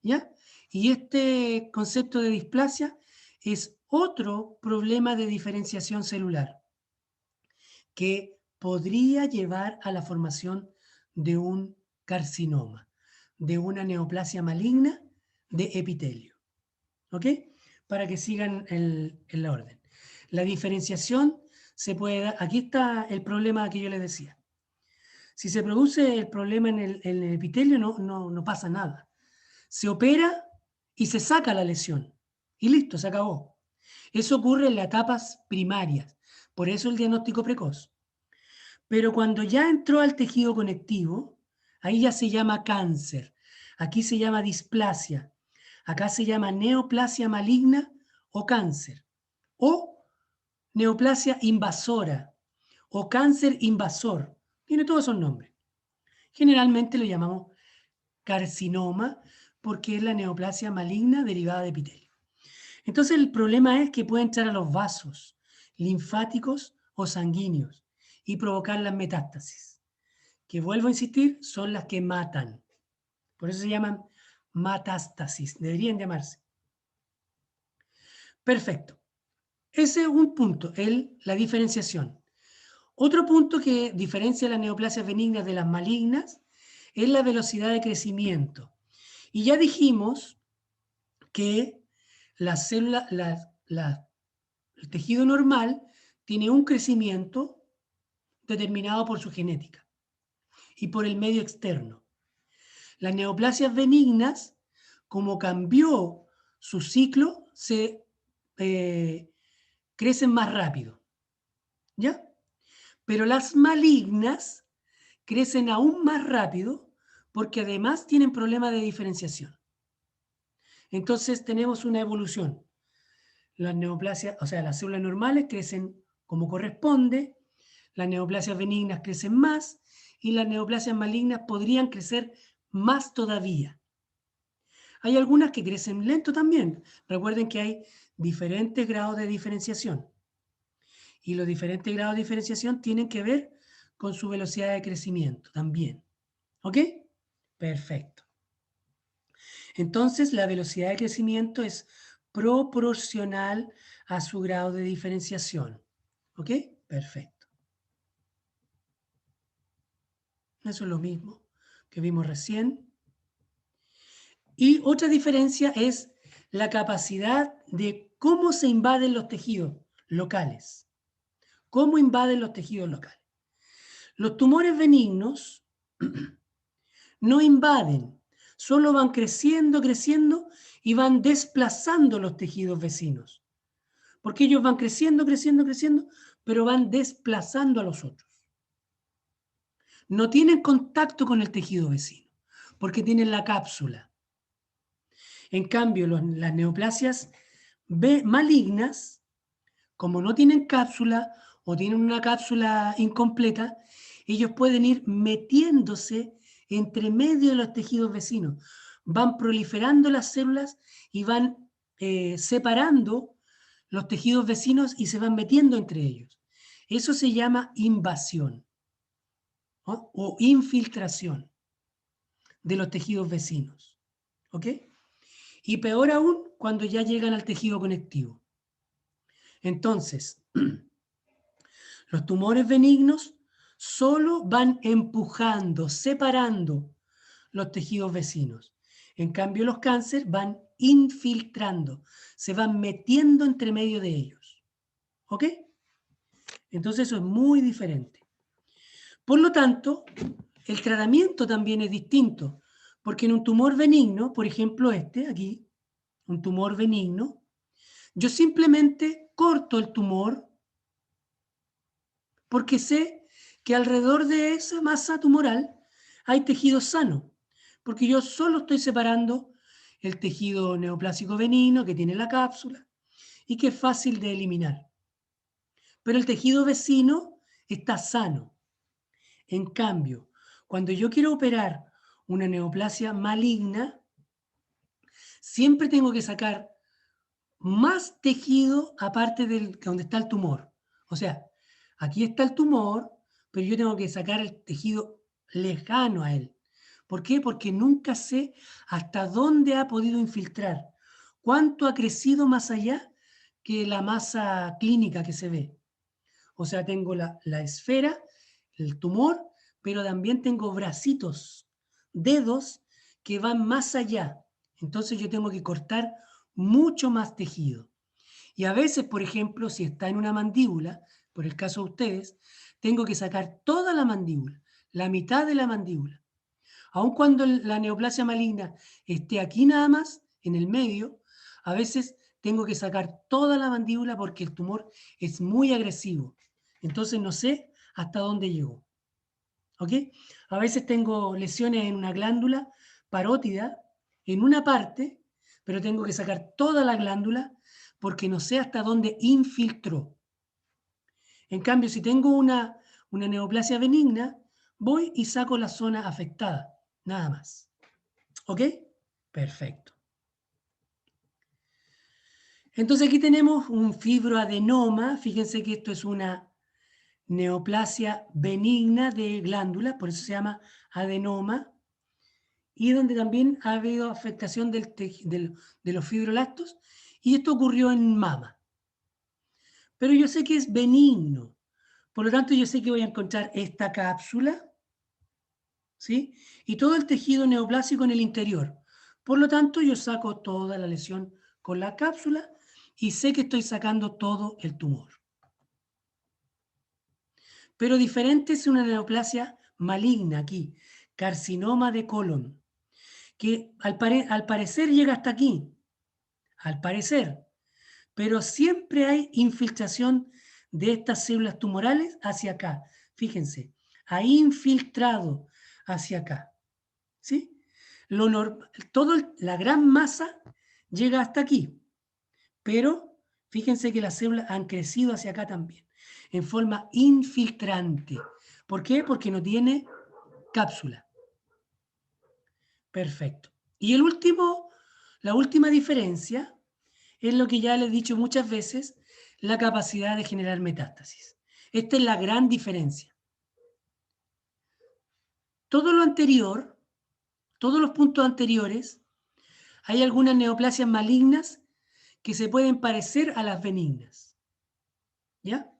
¿Ya? Y este concepto de displasia es otro problema de diferenciación celular que podría llevar a la formación de un carcinoma, de una neoplasia maligna de epitelio. ¿Ok? Para que sigan en la orden. La diferenciación se puede dar, aquí está el problema que yo les decía. Si se produce el problema en el epitelio, no pasa nada. Se opera y se saca la lesión. Y listo, se acabó. Eso ocurre en las etapas primarias. Por eso el diagnóstico precoz. Pero cuando ya entró al tejido conectivo, ahí ya se llama cáncer. Aquí se llama displasia. Acá se llama neoplasia maligna o cáncer. O neoplasia invasora o cáncer invasor. Tiene todos esos nombres. Generalmente lo llamamos carcinoma porque es la neoplasia maligna derivada de epitelio. Entonces el problema es que puede entrar a los vasos linfáticos o sanguíneos y provocar las metástasis, que vuelvo a insistir, son las que matan. Por eso se llaman metástasis, deberían llamarse. Perfecto. Ese es un punto, la diferenciación. Otro punto que diferencia las neoplasias benignas de las malignas es la velocidad de crecimiento. Y ya dijimos que la célula, el tejido normal tiene un crecimiento determinado por su genética y por el medio externo. Las neoplasias benignas, como cambió su ciclo, se crecen más rápido. ¿Ya? Pero las malignas crecen aún más rápido porque además tienen problemas de diferenciación. Entonces tenemos una evolución. Las neoplasias, o sea, las células normales crecen como corresponde, las neoplasias benignas crecen más y las neoplasias malignas podrían crecer más todavía. Hay algunas que crecen lento también. Recuerden que hay diferentes grados de diferenciación. Y los diferentes grados de diferenciación tienen que ver con su velocidad de crecimiento también. ¿Ok? Perfecto. Entonces, la velocidad de crecimiento es proporcional a su grado de diferenciación. ¿Ok? Perfecto. Eso es lo mismo que vimos recién. Y otra diferencia es la capacidad de cómo se invaden los tejidos locales. ¿Cómo invaden los tejidos locales? Los tumores benignos no invaden, solo van creciendo, creciendo y van desplazando los tejidos vecinos. Porque ellos van creciendo, creciendo, creciendo, pero van desplazando a los otros. No tienen contacto con el tejido vecino, porque tienen la cápsula. En cambio, las neoplasias malignas, como no tienen cápsula o tienen una cápsula incompleta, ellos pueden ir metiéndose entre medio de los tejidos vecinos. Van proliferando las células y van separando los tejidos vecinos y se van metiendo entre ellos. Eso se llama invasión, ¿no? O infiltración de los tejidos vecinos. ¿Ok? Y peor aún cuando ya llegan al tejido conectivo. Entonces, los tumores benignos solo van empujando, separando los tejidos vecinos. En cambio, los cánceres van infiltrando, se van metiendo entre medio de ellos. ¿Ok? Entonces eso es muy diferente. Por lo tanto, el tratamiento también es distinto, porque en un tumor benigno, por ejemplo aquí, un tumor benigno, yo simplemente corto el tumor porque sé que alrededor de esa masa tumoral hay tejido sano, porque yo solo estoy separando el tejido neoplásico benigno que tiene la cápsula y que es fácil de eliminar. Pero el tejido vecino está sano. En cambio, cuando yo quiero operar una neoplasia maligna, siempre tengo que sacar más tejido aparte de donde está el tumor. O sea, aquí está el tumor, pero yo tengo que sacar el tejido lejano a él. ¿Por qué? Porque nunca sé hasta dónde ha podido infiltrar, cuánto ha crecido más allá que la masa clínica que se ve. O sea, tengo la esfera, el tumor, pero también tengo bracitos, dedos que van más allá. Entonces yo tengo que cortar mucho más tejido. Y a veces, por ejemplo, si está en una mandíbula, por el caso de ustedes, tengo que sacar toda la mandíbula, la mitad de la mandíbula. Aun cuando la neoplasia maligna esté aquí nada más, en el medio, a veces tengo que sacar toda la mandíbula porque el tumor es muy agresivo. Entonces no sé hasta dónde llegó. ¿Ok? A veces tengo lesiones en una glándula parótida, en una parte, pero tengo que sacar toda la glándula porque no sé hasta dónde infiltró. En cambio, si tengo una neoplasia benigna, voy y saco la zona afectada, nada más. ¿Ok? Perfecto. Entonces aquí tenemos un fibroadenoma. Fíjense que esto es una neoplasia benigna de glándula, por eso se llama adenoma, y donde también ha habido afectación de los fibroblastos, y esto ocurrió en mama. Pero yo sé que es benigno, por lo tanto yo sé que voy a encontrar esta cápsula, ¿sí? Y todo el tejido neoplásico en el interior. Por lo tanto, yo saco toda la lesión con la cápsula y sé que estoy sacando todo el tumor. Pero diferente es una neoplasia maligna aquí, carcinoma de colon, que al parecer llega hasta aquí, al parecer, pero siempre hay infiltración de estas células tumorales hacia acá. Fíjense, ha infiltrado hacia acá, ¿sí? La gran masa llega hasta aquí, pero fíjense que las células han crecido hacia acá también, en forma infiltrante. ¿Por qué? Porque no tiene cápsula. Perfecto. Y la última diferencia es lo que ya les he dicho muchas veces, la capacidad de generar metástasis. Esta es la gran diferencia. Todo lo anterior, todos los puntos anteriores, hay algunas neoplasias malignas que se pueden parecer a las benignas. ¿Ya?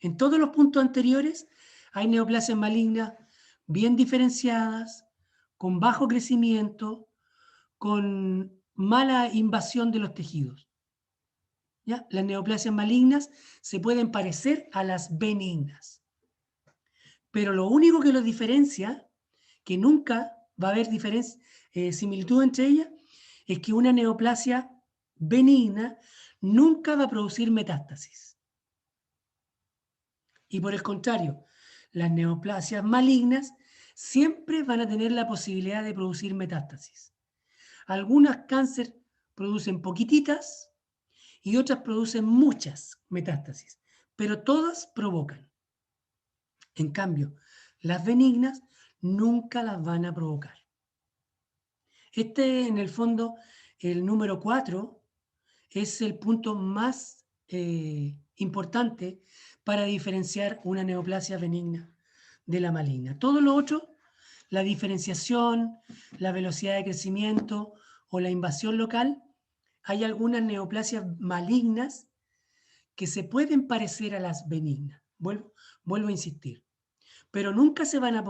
En todos los puntos anteriores hay neoplasias malignas bien diferenciadas, con bajo crecimiento, con mala invasión de los tejidos. ¿Ya? Las neoplasias malignas se pueden parecer a las benignas. Pero lo único que los diferencia, que nunca va a haber similitud entre ellas, es que una neoplasia benigna nunca va a producir metástasis. Y por el contrario, las neoplasias malignas siempre van a tener la posibilidad de producir metástasis. Algunas cáncer producen poquititas y otras producen muchas metástasis, pero todas provocan. En cambio, las benignas nunca las van a provocar. En el fondo, el número 4 es el punto más importante para diferenciar una neoplasia benigna de la maligna. Todo lo otro, la diferenciación, la velocidad de crecimiento o la invasión local, hay algunas neoplasias malignas que se pueden parecer a las benignas. Vuelvo a insistir. Pero nunca se van a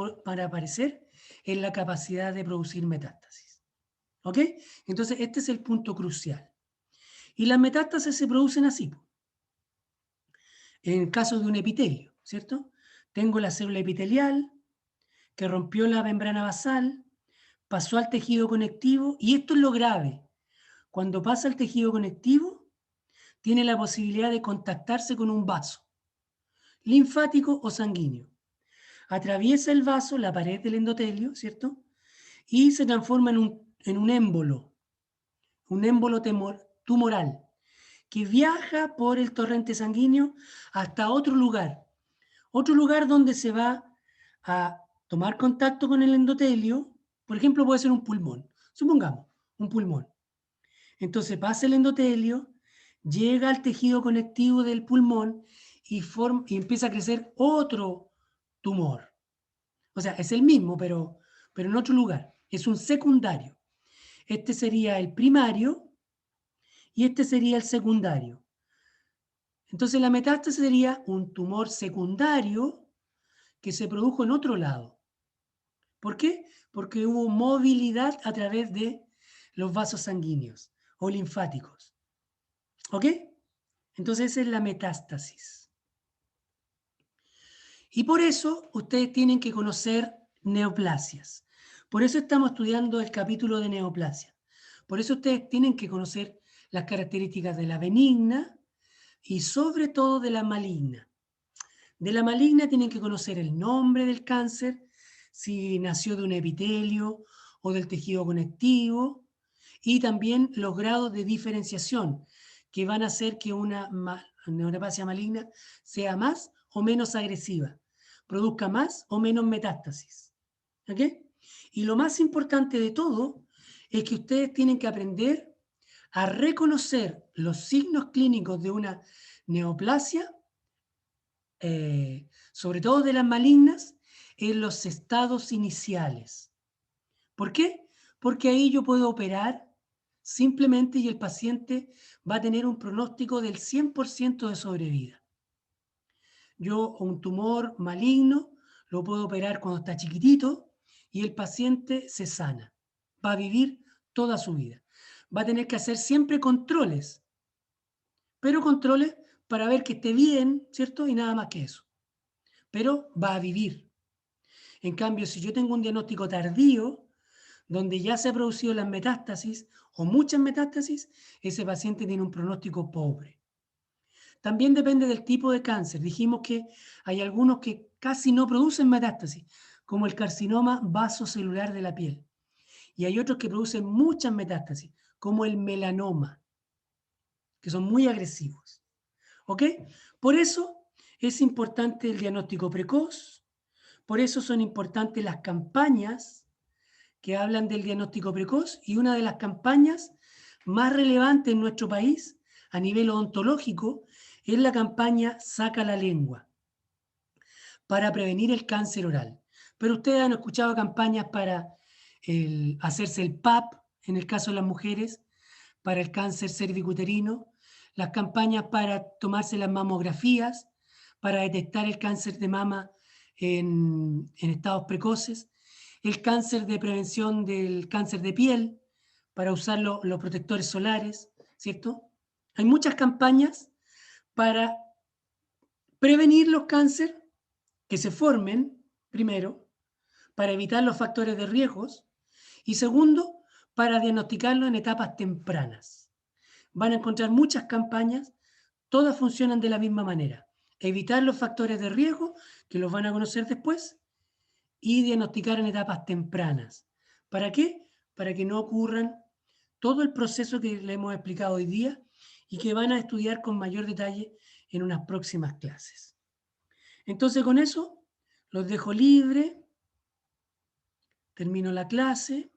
parecer en la capacidad de producir metástasis. ¿Ok? Entonces, este es el punto crucial. Y las metástasis se producen así. En el caso de un epitelio, ¿cierto? Tengo la célula epitelial que rompió la membrana basal, pasó al tejido conectivo, y esto es lo grave. Cuando pasa al tejido conectivo, tiene la posibilidad de contactarse con un vaso, linfático o sanguíneo. Atraviesa el vaso, la pared del endotelio, ¿cierto? Y se transforma en un émbolo tumoral, que viaja por el torrente sanguíneo hasta otro lugar donde se va a tomar contacto con el endotelio. Por ejemplo, puede ser un pulmón, supongamos, un pulmón. Entonces pasa el endotelio, llega al tejido conectivo del pulmón y empieza a crecer otro tumor. O sea, es el mismo, pero en otro lugar. Es un secundario. Este sería el primario y este sería el secundario. Entonces la metástasis sería un tumor secundario que se produjo en otro lado. ¿Por qué? Porque hubo movilidad a través de los vasos sanguíneos o linfáticos. ¿Ok? Entonces esa es la metástasis. Y por eso ustedes tienen que conocer neoplasias. Por eso estamos estudiando el capítulo de neoplasia. Por eso ustedes tienen que conocer las características de la benigna y sobre todo de la maligna. De la maligna tienen que conocer el nombre del cáncer, si nació de un epitelio o del tejido conectivo, y también los grados de diferenciación que van a hacer que una neoplasia maligna sea más o menos agresiva, produzca más o menos metástasis. ¿Ok? Y lo más importante de todo es que ustedes tienen que aprender a reconocer los signos clínicos de una neoplasia, sobre todo de las malignas, en los estados iniciales. ¿Por qué? Porque ahí yo puedo operar simplemente y el paciente va a tener un pronóstico del 100% de sobrevida. Yo un tumor maligno lo puedo operar cuando está chiquitito y el paciente se sana. Va a vivir toda su vida. Va a tener que hacer siempre controles, pero controles para ver que esté bien, ¿cierto? Y nada más que eso. Pero va a vivir. En cambio, si yo tengo un diagnóstico tardío, donde ya se ha producido las metástasis o muchas metástasis, ese paciente tiene un pronóstico pobre. También depende del tipo de cáncer. Dijimos que hay algunos que casi no producen metástasis, como el carcinoma vasocelular de la piel. Y hay otros que producen muchas metástasis, como el melanoma, que son muy agresivos. ¿Ok? Por eso es importante el diagnóstico precoz, por eso son importantes las campañas que hablan del diagnóstico precoz, y una de las campañas más relevantes en nuestro país a nivel odontológico es la campaña Saca la Lengua para prevenir el cáncer oral. Pero ustedes han escuchado campañas para hacerse el PAP, en el caso de las mujeres, para el cáncer cervicuterino, las campañas para tomarse las mamografías, para detectar el cáncer de mama en estados precoces, el cáncer de prevención del cáncer de piel, para usar los protectores solares, ¿cierto? Hay muchas campañas para prevenir los cánceres que se formen, primero, para evitar los factores de riesgos, y segundo, para diagnosticarlo en etapas tempranas. Van a encontrar muchas campañas, todas funcionan de la misma manera. Evitar los factores de riesgo, que los van a conocer después, y diagnosticar en etapas tempranas. ¿Para qué? Para que no ocurran todo el proceso que le hemos explicado hoy día y que van a estudiar con mayor detalle en unas próximas clases. Entonces, con eso los dejo libre, termino la clase.